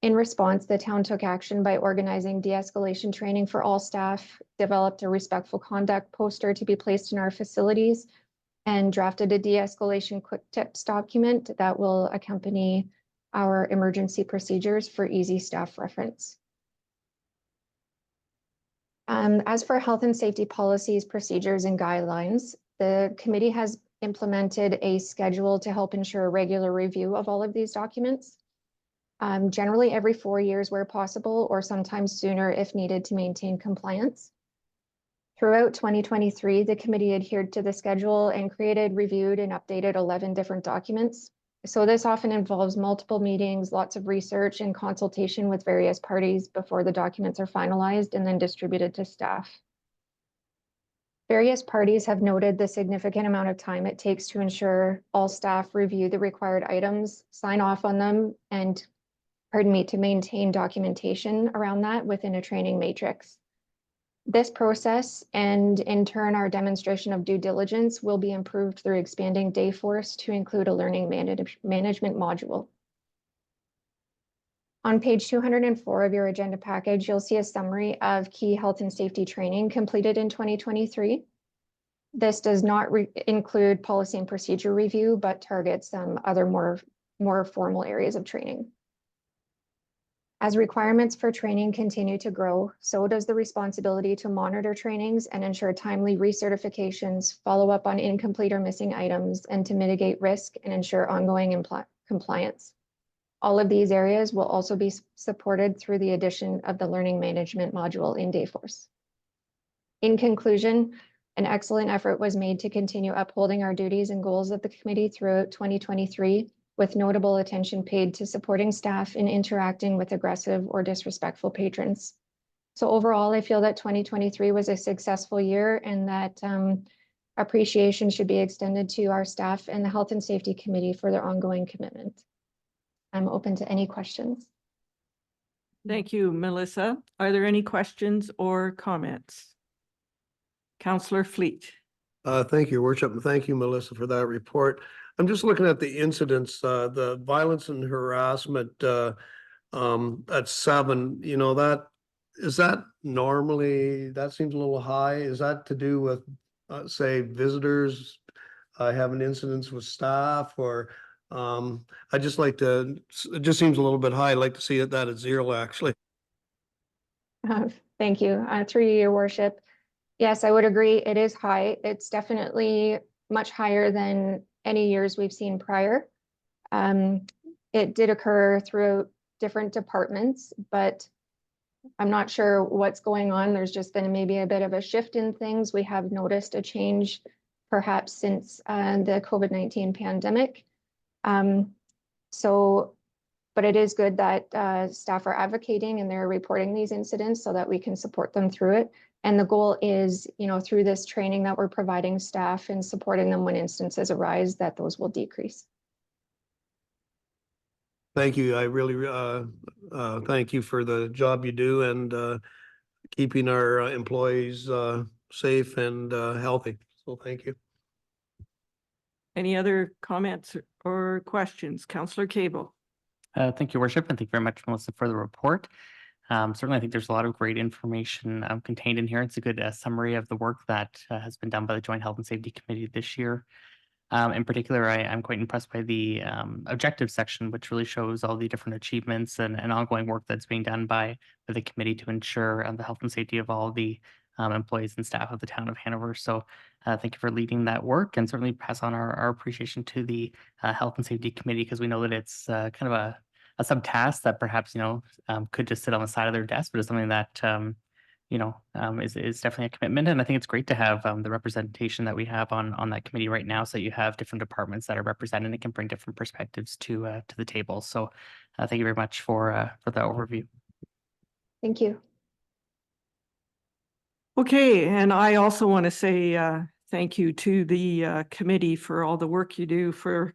In response, the town took action by organizing de-escalation training for all staff, developed a respectful conduct poster to be placed in our facilities, and drafted a de-escalation quick tips document that will accompany our emergency procedures for easy staff reference. As for health and safety policies, procedures, and guidelines, the committee has implemented a schedule to help ensure a regular review of all of these documents. Generally every 4 years where possible, or sometimes sooner if needed to maintain compliance. Throughout 2023, the committee adhered to the schedule and created, reviewed, and updated 11 different documents. So this often involves multiple meetings, lots of research, and consultation with various parties before the documents are finalized and then distributed to staff. Various parties have noted the significant amount of time it takes to ensure all staff review the required items, sign off on them, and, to maintain documentation around that within a training matrix. This process, and in turn our demonstration of due diligence, will be improved through expanding Dayforce to include a learning management module. On page 204 of your agenda package, you'll see a summary of key health and safety training completed in 2023. This does not include policy and procedure review, but targets some other more formal areas of training. As requirements for training continue to grow, so does the responsibility to monitor trainings and ensure timely recertifications, follow up on incomplete or missing items, and to mitigate risk and ensure ongoing compliance. All of these areas will also be supported through the addition of the learning management module in Dayforce. In conclusion, an excellent effort was made to continue upholding our duties and goals of the committee throughout 2023, with notable attention paid to supporting staff in interacting with aggressive or disrespectful patrons. So overall, I feel that 2023 was a successful year and that appreciation should be extended to our staff and the Health and Safety Committee for their ongoing commitment. I'm open to any questions. Thank you, Melissa. Are there any questions or comments? Councillor Fleet. Thank you, Your Worship, and thank you, Melissa, for that report. I'm just looking at the incidents, the violence and harassment at 7, is that normally, that seems a little high. Is that to do with, say, visitors having incidents with staff, or I just like to, it just seems a little bit high. I'd like to see that at 0, actually. Thank you. Through you, Your Worship. Yes, I would agree. It is high. It's definitely much higher than any years we've seen prior. It did occur throughout different departments, but I'm not sure what's going on. There's just been maybe a bit of a shift in things. We have noticed a change perhaps since the COVID-19 pandemic. But it is good that staff are advocating and they're reporting these incidents so that we can support them through it. And the goal is, through this training that we're providing staff and supporting them when instances arise, that those will decrease. Thank you. I really thank you for the job you do and keeping our employees safe and healthy. So thank you. Any other comments or questions? Councillor Cable. Thank you, Worship, and thank you very much, Melissa, for the report. Certainly, I think there's a lot of great information contained in here. It's a good summary of the work that has been done by the Joint Health and Safety Committee this year. In particular, I'm quite impressed by the objective section, which really shows all the different achievements and ongoing work that's being done by the committee to ensure the health and safety of all the employees and staff of the town of Hanover. So thank you for leading that work, and certainly pass on our appreciation to the Health and Safety Committee, because we know that it's kind of a subtask that perhaps, could just sit on the side of their desk, but it's something that, is definitely a commitment. And I think it's great to have the representation that we have on that committee right now, so that you have different departments that are represented and can bring different perspectives to the table. So thank you very much for the overview. Thank you. Okay, and I also want to say thank you to the committee for all the work you do for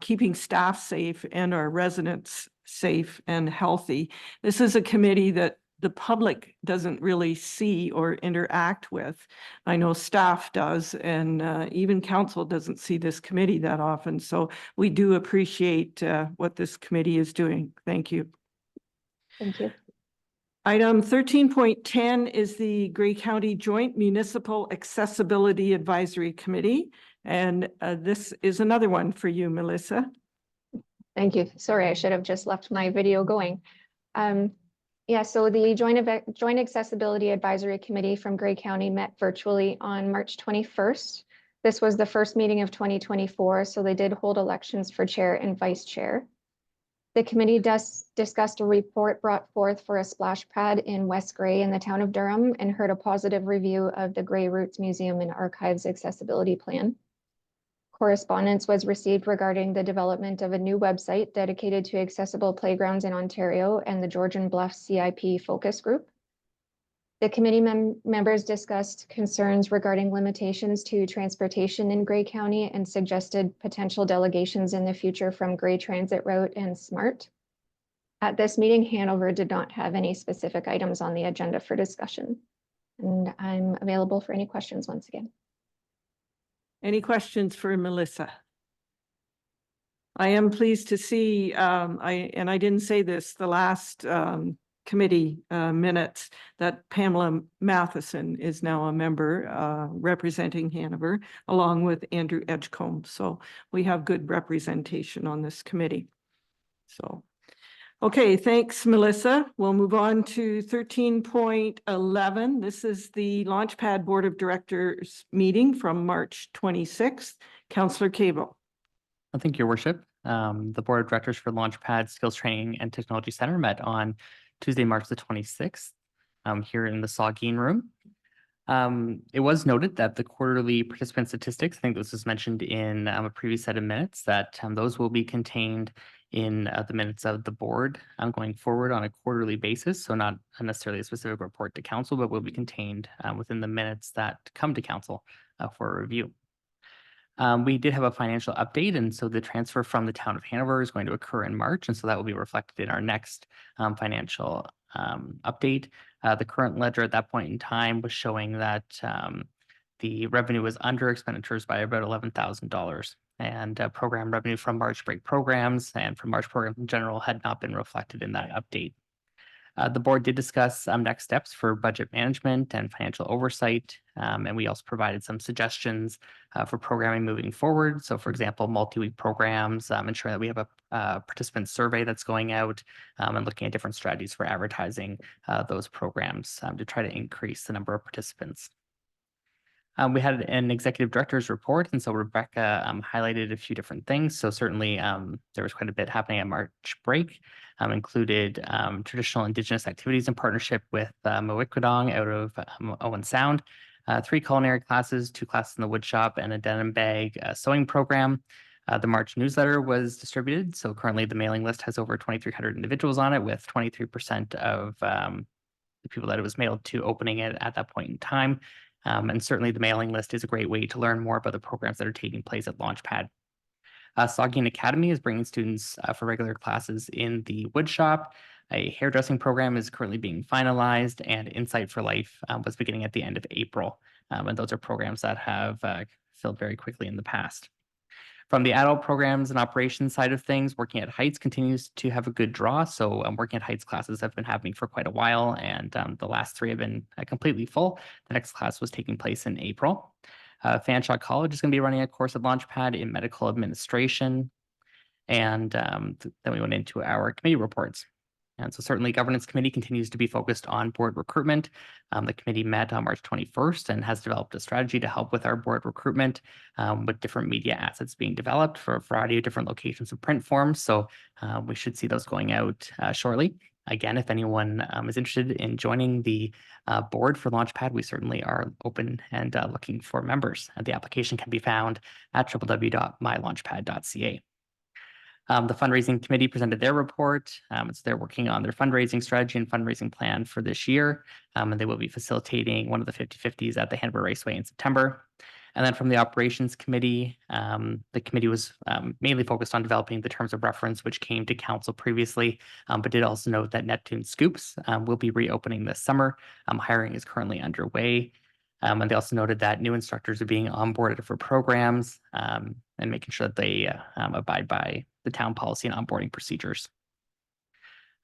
keeping staff safe and our residents safe and healthy. This is a committee that the public doesn't really see or interact with. I know staff does, and even council doesn't see this committee that often. So we do appreciate what this committee is doing. Thank you. Thank you. Item 13.10 is the Grey County Joint Municipal Accessibility Advisory Committee. And this is another one for you, Melissa. Thank you. Sorry, I should have just left my video going. Yeah, so the Joint Accessibility Advisory Committee from Grey County met virtually on March 21st. This was the first meeting of 2024, so they did hold elections for chair and vice chair. The committee discussed a report brought forth for a splash pad in West Grey in the town of Durham, and heard a positive review of the Grey Roots Museum and Archives accessibility plan. Correspondence was received regarding the development of a new website dedicated to accessible playgrounds in Ontario and the Georgian Bluff CIP focus group. The committee members discussed concerns regarding limitations to transportation in Grey County and suggested potential delegations in the future from Grey Transit Route and SMART. At this meeting, Hanover did not have any specific items on the agenda for discussion. And I'm available for any questions once again. Any questions for Melissa? I am pleased to see, I didn't say this, the last committee minutes, that Pamela Matheson is now a member representing Hanover, along with Andrew Edgecombe. So we have good representation on this committee. So, okay, thanks, Melissa. We'll move on to 13.11. This is the Launchpad Board of Directors meeting from March 26th. Councillor Cable. Thank you, Your Worship. The Board of Directors for Launchpad Skills Training and Technology Center met on Tuesday, March the 26th, here in the Saugeen Room. It was noted that the quarterly participant statistics, I think this was mentioned in a previous set of minutes, that those will be contained in the minutes of the board going forward on a quarterly basis. So not necessarily a specific report to council, but will be contained within the minutes that come to council for review. We did have a financial update, and so the transfer from the town of Hanover is going to occur in March, and so that will be reflected in our next financial update. The current ledger at that point in time was showing that the revenue was under expenditures by about $11,000, and program revenue from March break programs and from March programs in general had not been reflected in that update. The board did discuss next steps for budget management and financial oversight, and we also provided some suggestions for programming moving forward. So, for example, multi-week programs, ensuring that we have a participant survey that's going out, and looking at different strategies for advertising those programs to try to increase the number of participants. We had an executive director's report, and so Rebecca highlighted a few different things. So certainly there was quite a bit happening at March break, included traditional Indigenous activities in partnership with Mowikwadong out of Owen Sound, 3 culinary classes, 2 classes in the wood shop, and a denim bag sewing program. The March newsletter was distributed. So currently the mailing list has over 2,300 individuals on it, with 23% of the people that it was mailed to opening it at that point in time. And certainly the mailing list is a great way to learn more about the programs that are taking place at Launchpad. Saugeen Academy is bringing students for regular classes in the wood shop. A hairdressing program is currently being finalized, and Insight for Life was beginning at the end of April. And those are programs that have filled very quickly in the past. From the adult programs and operations side of things, Working at Heights continues to have a good draw. So Working at Heights classes have been happening for quite a while, and the last 3 have been completely full. The next class was taking place in April. Fanshawe College is going to be running a course at Launchpad in medical administration. And then we went into our committee reports. And so certainly Governance Committee continues to be focused on board recruitment. The committee met on March 21st and has developed a strategy to help with our board recruitment with different media assets being developed for a variety of different locations of print forms. So we should see those going out shortly. Again, if anyone is interested in joining the board for Launchpad, we certainly are open and looking for members. The application can be found at www.mylaunchpad.ca. The fundraising committee presented their report. So they're working on their fundraising strategy and fundraising plan for this year. And they will be facilitating one of the 50/50s at the Hanover Raceway in September. And then from the operations committee, the committee was mainly focused on developing the terms of reference, which came to council previously, but did also note that Neptune Scoops will be reopening this summer. Hiring is currently underway. And they also noted that new instructors are being onboarded for programs and making sure that they abide by the town policy and onboarding procedures.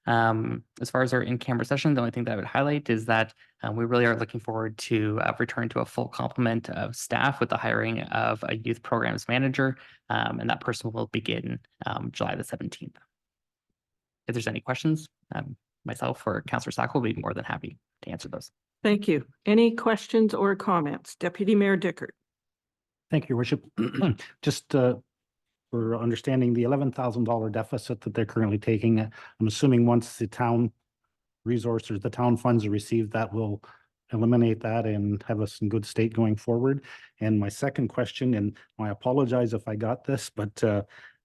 As far as our in-camera session, the only thing that I would highlight is that we really are looking forward to return to a full complement of staff with the hiring of a youth programs manager, and that person will begin July the 17th. If there's any questions, myself or Councillor Sack will be more than happy to answer those. Thank you. Any questions or comments? Deputy Mayor Dickert. Thank you, Your Worship. Just for understanding the $11,000 deficit that they're currently taking, I'm assuming once the town resources, the town funds are received, that will eliminate that and have us in good state going forward. And my second question, and I apologize if I got this, but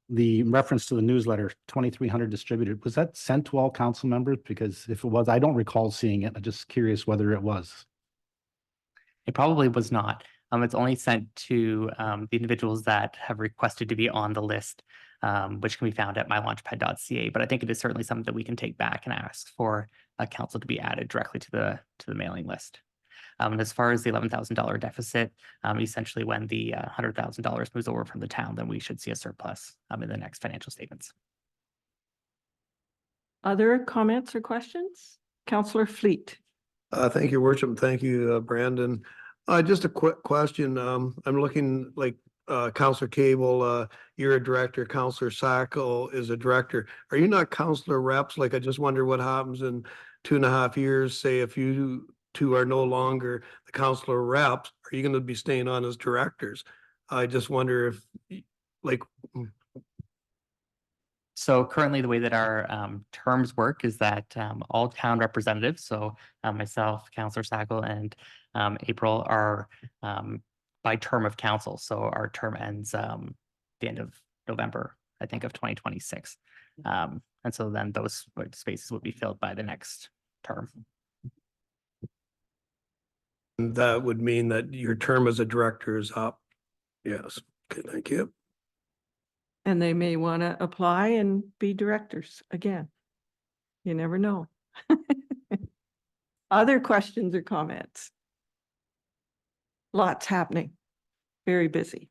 the reference to the newsletter, 2,300 distributed, was that sent to all council members? Because if it was, I don't recall seeing it. I'm just curious whether it was. It probably was not. It's only sent to the individuals that have requested to be on the list, which can be found at mylaunchpad.ca. But I think it is certainly something that we can take back and ask for council to be added directly to the mailing list. And as far as the $11,000 deficit, essentially when the $100,000 moves over from the town, then we should see a surplus in the next financial statements. Other comments or questions? Councillor Fleet. Thank you, Worship. and Thank you, Brandon. Just a quick question. I'm looking like Councillor Cable, you're a director, Councillor Sacco is a director. Are you not councillor reps? Like, I just wonder what happens in 2.5 years, say if you two are no longer the councillor reps, are you going to be staying on as directors? I just wonder if, like. So currently the way that our terms work is that all town representatives, so myself, Councillor Sacco, and April are by term of council. So our term ends the end of November, I think, of 2026. And so then those spaces would be filled by the next term. That would mean that your term as a director is up. Yes. Okay, thank you. And they may want to apply and be directors again. You never know. Other questions or comments? Lots happening. Very busy.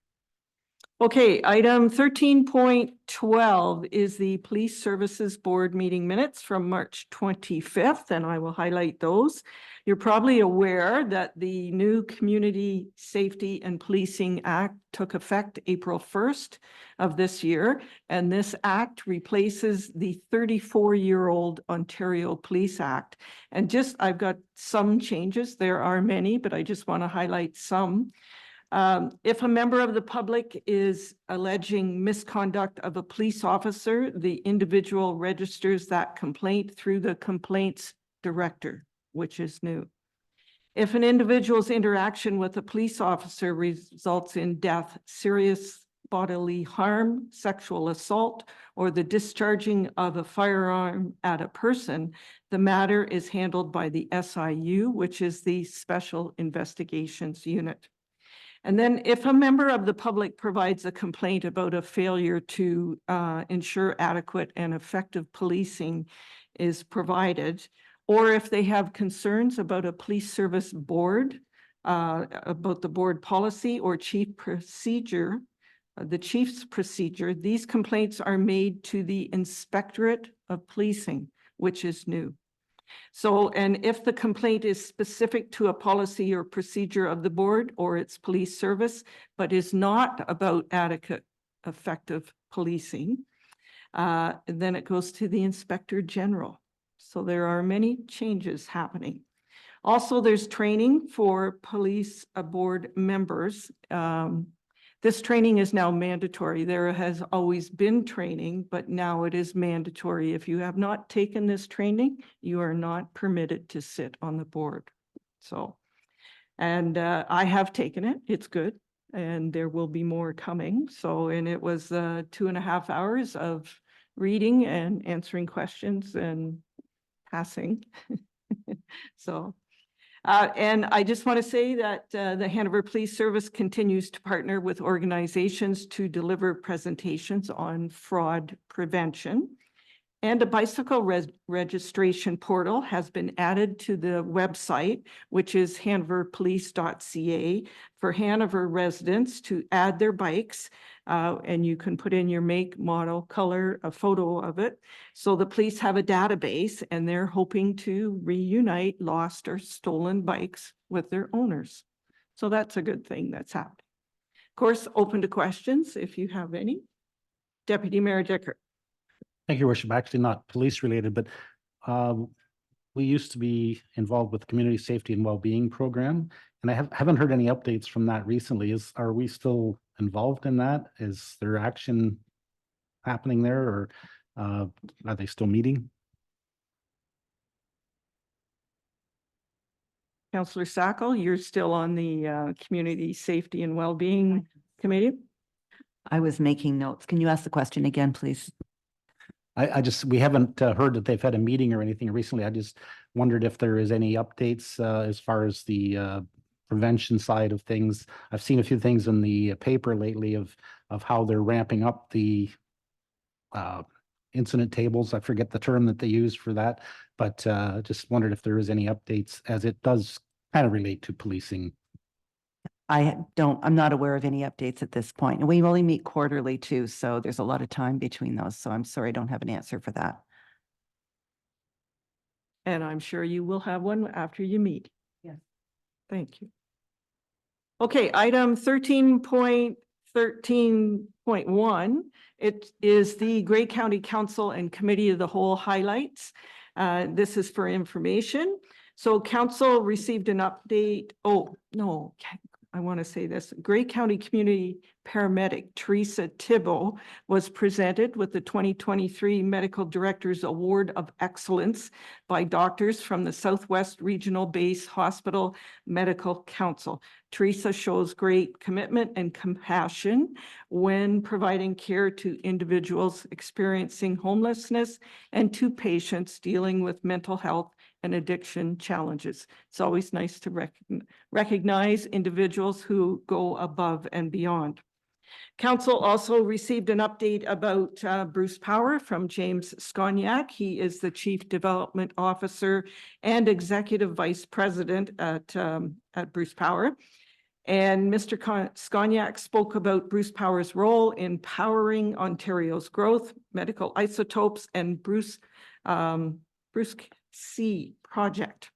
Okay, item 13.12 is the Police Services Board meeting minutes from March 25th, and I will highlight those. You're probably aware that the new Community Safety and Policing Act took effect April 1st of this year, and this act replaces the 34-year-old Ontario Police Act. And I've got some changes. There are many, but I just want to highlight some. If a member of the public is alleging misconduct of a police officer, the individual registers that complaint through the complaints director, which is new. If an individual's interaction with a police officer results in death, serious bodily harm, sexual assault, or the discharging of a firearm at a person, the matter is handled by the SIU, which is the Special Investigations Unit. And then if a member of the public provides a complaint about a failure to ensure adequate and effective policing is provided, or if they have concerns about a police service board, about the board policy or chief procedure, the chief's procedure, these complaints are made to the Inspectorate of Policing, which is new. So, and if the complaint is specific to a policy or procedure of the board or its police service, but is not about adequate, effective policing, then it goes to the Inspector General. So there are many changes happening. Also, there's training for police board members. This training is now mandatory. There has always been training, but now it is mandatory. If you have not taken this training, you are not permitted to sit on the board. So, and I have taken it. It's good. And there will be more coming. So, and it was 2.5 hours of reading and answering questions and passing. So, and I just want to say that the Hanover Police Service continues to partner with organizations to deliver presentations on fraud prevention. And a bicycle registration portal has been added to the website, which is hanoverpolice.ca, for Hanover residents to add their bikes. And you can put in your make, model, color, a photo of it. So the police have a database and they're hoping to reunite lost or stolen bikes with their owners. So that's a good thing that's happening. Of course, open to questions if you have any. Deputy Mayor Dicker. Thank you, Your Worship. Actually, not police related, but we used to be involved with the Community Safety and Wellbeing Program, and I haven't heard any updates from that recently. Are we still involved in that? Is there action happening there, or are they still meeting? Councillor Sackle, you're still on the Community Safety and Wellbeing Committee? I was making notes. Can you ask the question again, please? We haven't heard that they've had a meeting or anything recently. I just wondered if there is any updates as far as the prevention side of things. I've seen a few things in the paper lately of how they're ramping up the incident tables. I forget the term that they use for that, but just wondered if there is any updates, as it does kind of relate to policing. I'm not aware of any updates at this point. And we only meet quarterly too, so there's a lot of time between those. So I'm sorry, I don't have an answer for that. And I'm sure you will have one after you meet. Yes. Thank you. Okay, item 13.13.1. It is the Grey County Council and Committee of the Whole highlights. This is for information. So council received an update. Oh, no, I want to say this. Grey County Community Paramedic Teresa Thibault was presented with the 2023 Medical Directors Award of Excellence by doctors from the Southwest Regional Base Hospital Medical Council. Teresa shows great commitment and compassion when providing care to individuals experiencing homelessness and to patients dealing with mental health and addiction challenges. It's always nice to recognize individuals who go above and beyond. Council also received an update about Bruce Power from James Skoniak. He is the Chief Development Officer and Executive Vice President at Bruce Power. And Mr. Skoniak spoke about Bruce Power's role in powering Ontario's growth, medical isotopes, and Bruce C project.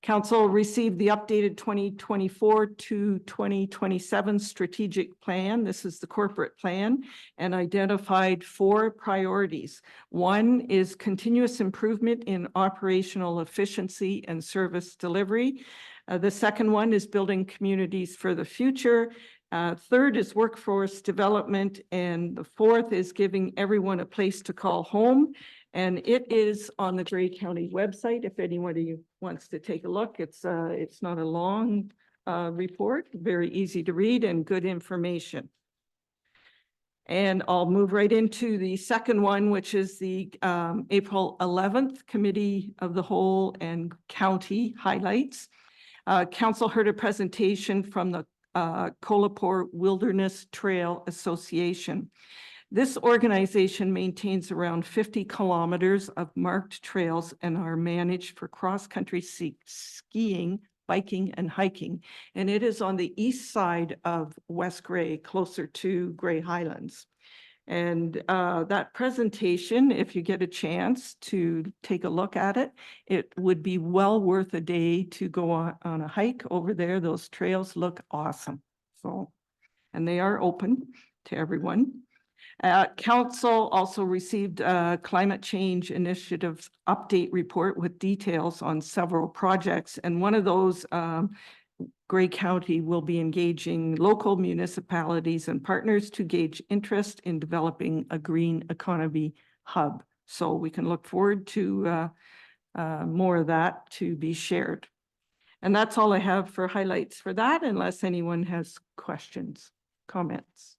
Council received the updated 2024 to 2027 strategic plan. This is the corporate plan, and identified 4 priorities. One is continuous improvement in operational efficiency and service delivery. The second one is building communities for the future. Third is workforce development. And the fourth is giving everyone a place to call home. And it is on the Grey County website if anybody wants to take a look. It's not a long report, very easy to read and good information. And I'll move right into the second one, which is the April 11th Committee of the Whole and County highlights. Council heard a presentation from the Kolapur Wilderness Trail Association. This organization maintains around 50 kilometers of marked trails and are managed for cross-country skiing biking and hiking. And it is on the east side of West Gray, closer to Gray Highlands. And that presentation, if you get a chance to take a look at it, it would be well worth a day to go on a hike over there. Those trails look awesome. So, and they are open to everyone. Council also received a climate change initiatives update report with details on several projects. And one of those, Gray County will be engaging local municipalities and partners to gauge interest in developing a green economy hub. So we can look forward to more of that to be shared. And that's all I have for highlights for that, unless anyone has questions, comments.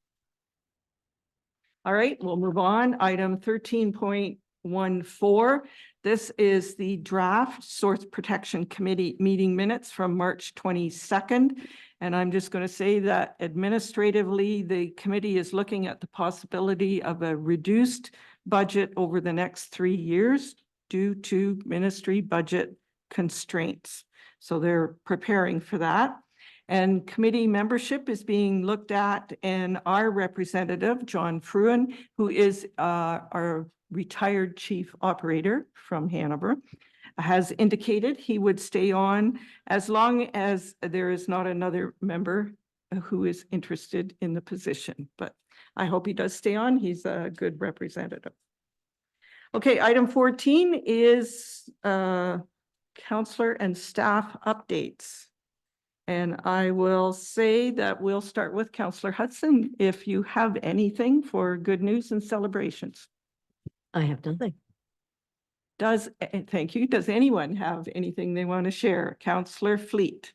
All right, we'll move on. Item 13.14. This is the draft Source Protection Committee meeting minutes from March 22nd. And I'm just going to say that administratively, the committee is looking at the possibility of a reduced budget over the next 3 years due to ministry budget constraints. So they're preparing for that. And committee membership is being looked at, and our representative, John Fruin, who is our retired chief operator from Hanover, has indicated he would stay on as long as there is not another member who is interested in the position. But I hope he does stay on. He's a good representative. Okay, item 14 is counselor and staff updates. And I will say that we'll start with Councillor Hudson if you have anything for good news and celebrations. I have nothing. Thank you. Does anyone have anything they want to share? Councillor Fleet.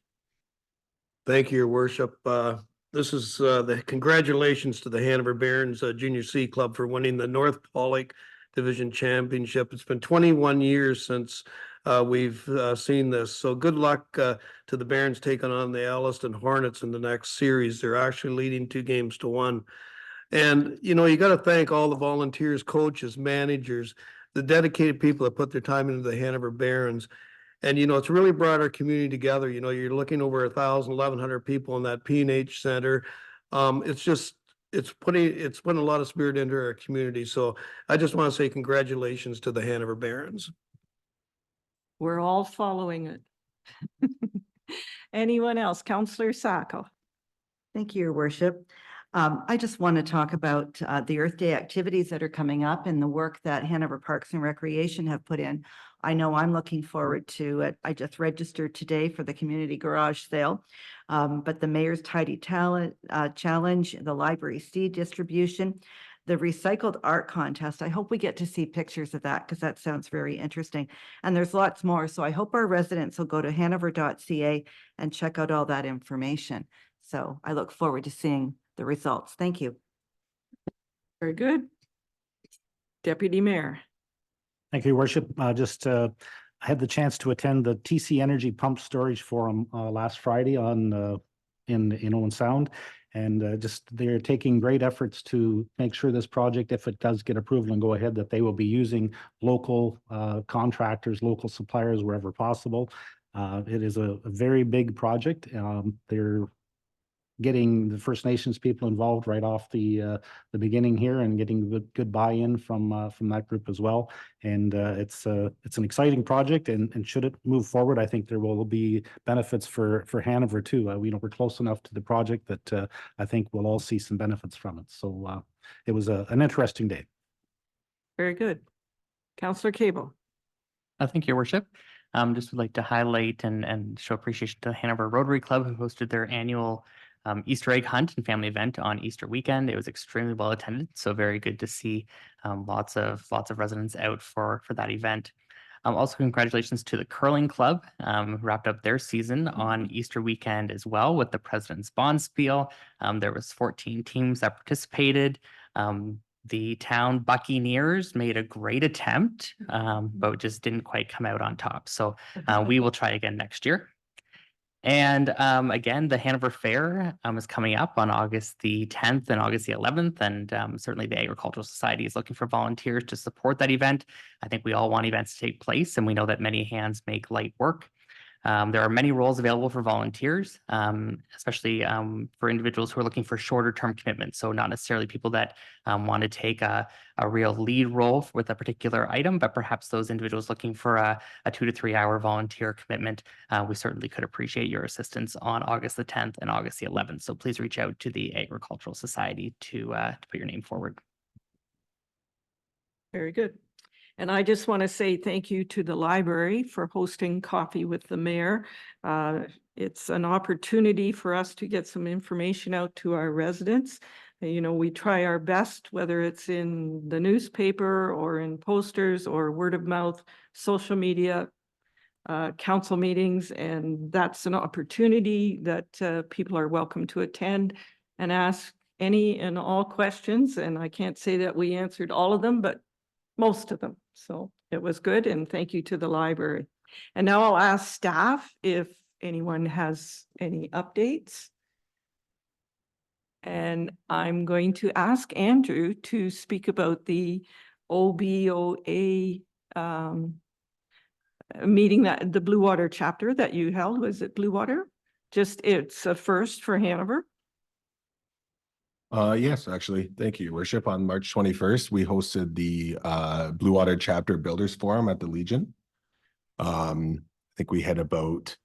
Thank you, Your Worship. This is the congratulations to the Hanover Barons Junior C Club for winning the North Pollock Division Championship. It's been 21 years since we've seen this. So good luck to the Barons taking on the Elliston Hornets in the next series. They're actually leading 2-1. And, you know, you got to thank all the volunteers, coaches, managers, the dedicated people that put their time into the Hanover Barons. And, you know, it's really brought our community together. You know, you're looking over 1,000, 1,100 people in that P&H Center. It's putting a lot of spirit into our community. So I just want to say congratulations to the Hanover Barons. We're all following it. Anyone else? Councillor Sacco. Thank you, Your Worship. I just want to talk about the Earth Day activities that are coming up and the work that Hanover Parks and Recreation have put in. I know I'm looking forward to it. I just registered today for the community garage sale. But the Mayor's Tidy Talent Challenge, the library seed distribution, the recycled art contest. I hope we get to see pictures of that because that sounds very interesting. And there's lots more. So I hope our residents will go to hanover.ca and check out all that information. So I look forward to seeing the results. Thank you. Very good. Deputy Mayor. Thank you, Your Worship. I had the chance to attend the TC Energy Pump Storage Forum last Friday in Owen Sound. And they're taking great efforts to make sure this project, if it does get approval and go ahead, that they will be using local contractors, local suppliers wherever possible. It is a very big project. They're getting the First Nations people involved right off the beginning here and getting good buy-in from that group as well. And it's an exciting project, and should it move forward, I think there will be benefits for Hanover too. We're close enough to the project that I think we'll all see some benefits from it. So it was an interesting day. Very good. Councillor Cable. Thank you, Your Worship. Just would like to highlight and show appreciation to the Hanover Rotary Club, who hosted their annual Easter egg hunt and family event on Easter weekend. It was extremely well attended, so very good to see lots of residents out for that event. Also, congratulations to the curling club, who wrapped up their season on Easter weekend as well with the President's Bonspiel. There was 14 teams that participated. The town Buccaneers made a great attempt, but just didn't quite come out on top. So we will try again next year. And again, the Hanover Fair is coming up on August the 10th and August the 11th. And certainly the Agricultural Society is looking for volunteers to support that event. I think we all want events to take place, and we know that many hands make light work. There are many roles available for volunteers, especially for individuals who are looking for shorter term commitments. So not necessarily people that want to take a real lead role with a particular item, but perhaps those individuals looking for a 2 to 3 hour volunteer commitment. We certainly could appreciate your assistance on August the 10th and August the 11th. So please reach out to the Agricultural Society to put your name forward. Very good. And I just want to say thank you to the library for hosting Coffee with the Mayor. It's an opportunity for us to get some information out to our residents. You know, we try our best, whether it's in the newspaper or in posters or word of mouth, social media, council meetings, and that's an opportunity that people are welcome to attend and ask any and all questions. And I can't say that we answered all of them, but most of them. So it was good, and thank you to the library. And now I'll ask staff if anyone has any updates. And I'm going to ask Andrew to speak about the OBOA meeting, that the Blue Water chapter that you held. Was it Blue Water? Just, it's a first for Hanover. Yes, actually, thank you, Your Worship. On March 21st, we hosted the Blue Water Chapter Builders Forum at the Legion. I think we had about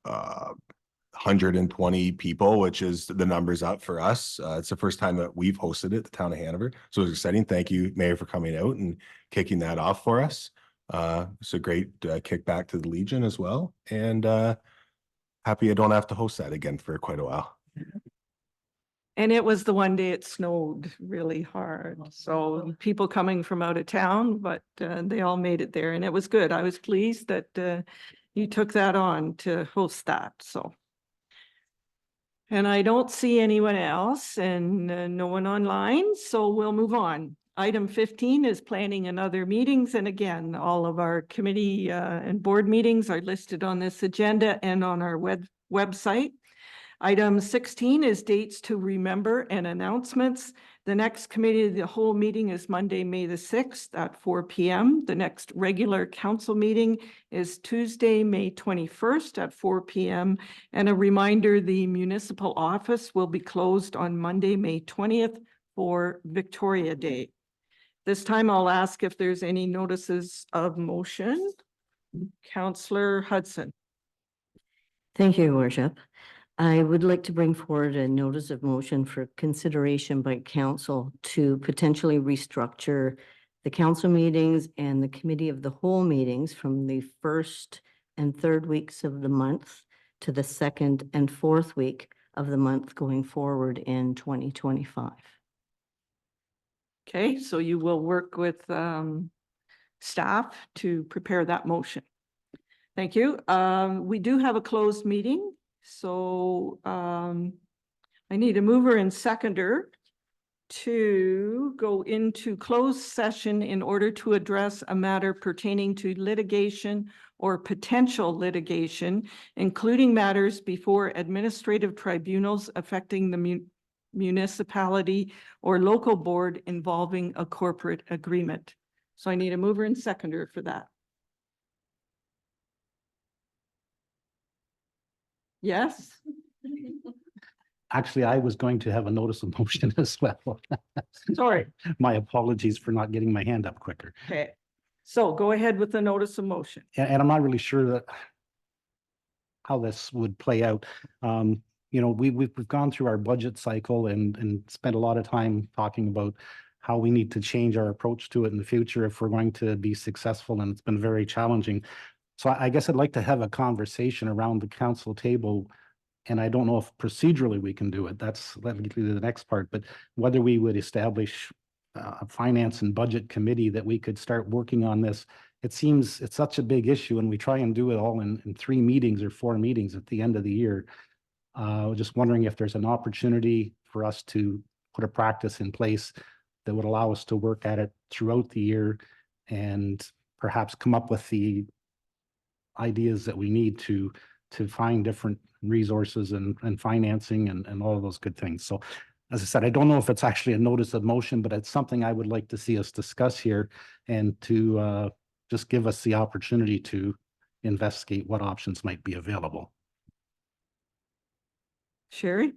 120 people, which is the numbers up for us. It's the first time that we've hosted it, the town of Hanover. So it was exciting. Thank you, Mayor, for coming out and kicking that off for us. It's a great kickback to the Legion as well. And happy I don't have to host that again for quite a while. And it was the one day it snowed really hard. So people coming from out of town, but they all made it there, and it was good. I was pleased that you took that on to host that, so. And I don't see anyone else and no one online, so we'll move on. Item 15 is planning and other meetings. And again, all of our committee and board meetings are listed on this agenda and on our website. Item 16 is dates to remember and announcements. The next committee of the whole meeting is Monday, May the 6th at 4 p.m. The next regular council meeting is Tuesday, May 21st at 4 p.m. And a reminder, the municipal office will be closed on Monday, May 20th for Victoria Day. This time I'll ask if there's any notices of motion. Councillor Hudson. Thank you, Your Worship. I would like to bring forward a notice of motion for consideration by council to potentially restructure the council meetings and the committee of the whole meetings from the first and third weeks of the month to the second and fourth week of the month going forward in 2025. Okay, so you will work with staff to prepare that motion. Thank you. We do have a closed meeting. So I need a mover and seconder to go into closed session in order to address a matter pertaining to litigation or potential litigation, including matters before administrative tribunals affecting the municipality or local board involving a corporate agreement. So I need a mover and seconder for that. Yes. Actually, I was going to have a notice of motion as well. Sorry. My apologies for not getting my hand up quicker. Okay. So go ahead with the notice of motion. And I'm not really sure that how this would play out. You know, we've gone through our budget cycle and spent a lot of time talking about how we need to change our approach to it in the future if we're going to be successful, and it's been very challenging. So I guess I'd like to have a conversation around the council table, and I don't know if procedurally we can do it. That's the next part, but whether we would establish a finance and budget committee that we could start working on this. It seems it's such a big issue, and we try and do it all in 3 meetings or 4 meetings at the end of the year. Just wondering if there's an opportunity for us to put a practice in place that would allow us to work at it throughout the year and perhaps come up with the ideas that we need to find different resources and financing and all of those good things. So as I said, I don't know if it's actually a notice of motion, but it's something I would like to see us discuss here and to just give us the opportunity to, investigate what options might be available. Sherry?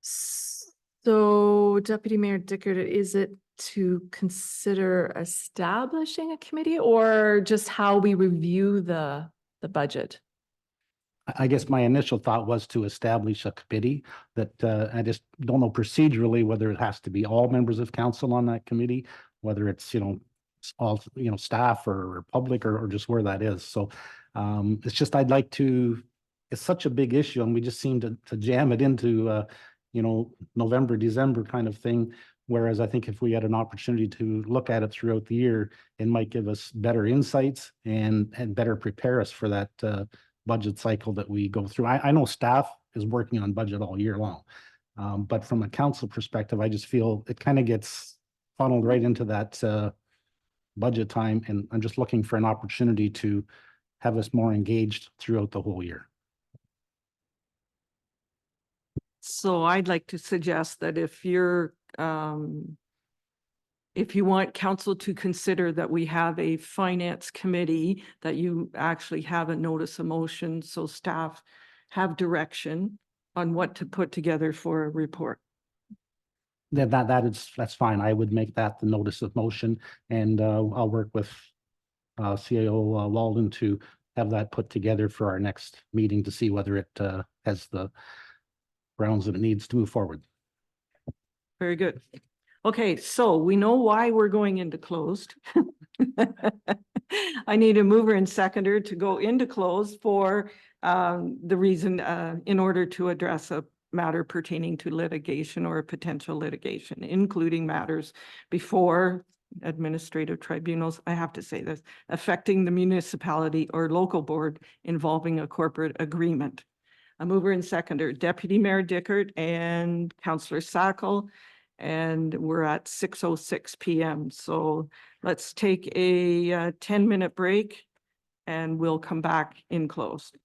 So Deputy Mayor Dickert, is it to consider establishing a committee or just how we review the budget? I guess my initial thought was to establish a committee that I just don't know procedurally whether it has to be all members of council on that committee, whether it's, all, staff or public or just where that is. So it's just, I'd like to, it's such a big issue and we just seem to jam it into, November, December kind of thing. Whereas I think if we had an opportunity to look at it throughout the year, it might give us better insights and better prepare us for that budget cycle that we go through. I know staff is working on budget all year long. But from a council perspective, I just feel it kind of gets funneled right into that budget time. And I'm just looking for an opportunity to have us more engaged throughout the whole year. So I'd like to suggest that if you're, if you want council to consider that we have a finance committee, that you actually have a notice of motion, so staff have direction on what to put together for a report. That's fine. I would make that the notice of motion and I'll work with CAO Walden to have that put together for our next meeting to see whether it has the grounds that it needs to move forward. Very good. Okay, so we know why we're going into closed. I need a mover and seconder to go into closed for the reason in order to address a matter pertaining to litigation or potential litigation, including matters before administrative tribunals. I have to say this, affecting the municipality or local board involving a corporate agreement. A mover and seconder, Deputy Mayor Dickert and Councillor Sackle, and we're at 6:06 p.m. So let's take a 10-minute break and we'll come back in closed.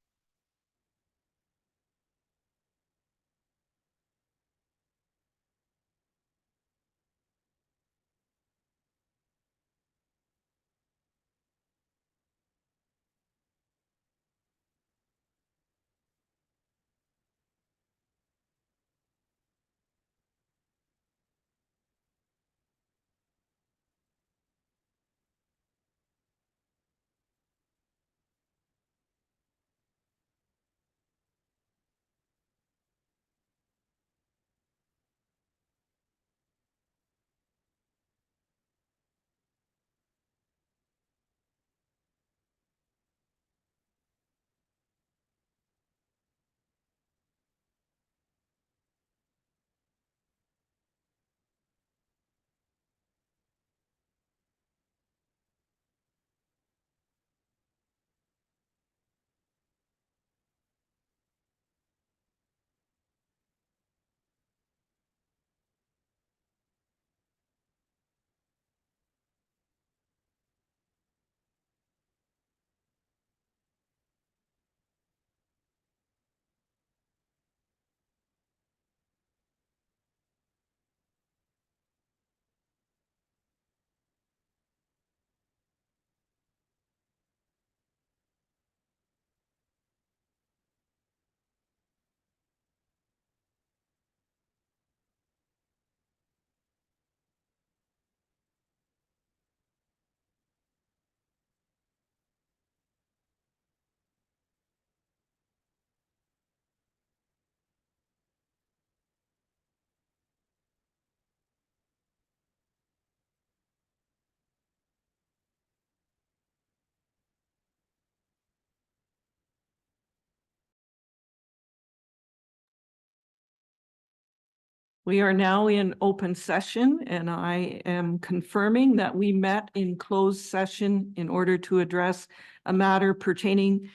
We are now in open session and I am confirming that we met in closed session in order to address a matter pertaining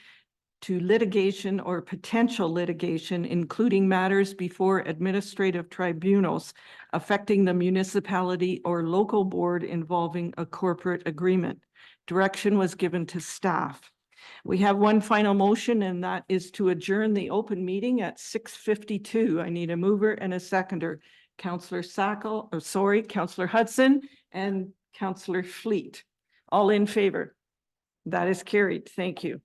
to litigation or potential litigation, including matters before administrative tribunals affecting the municipality or local board involving a corporate agreement. Direction was given to staff. We have one final motion, and that is to adjourn the open meeting at 6:52. I need a mover and a seconder. Councillor Councillor Hudson and Councillor Fleet. All in favor? That is carried. Thank you.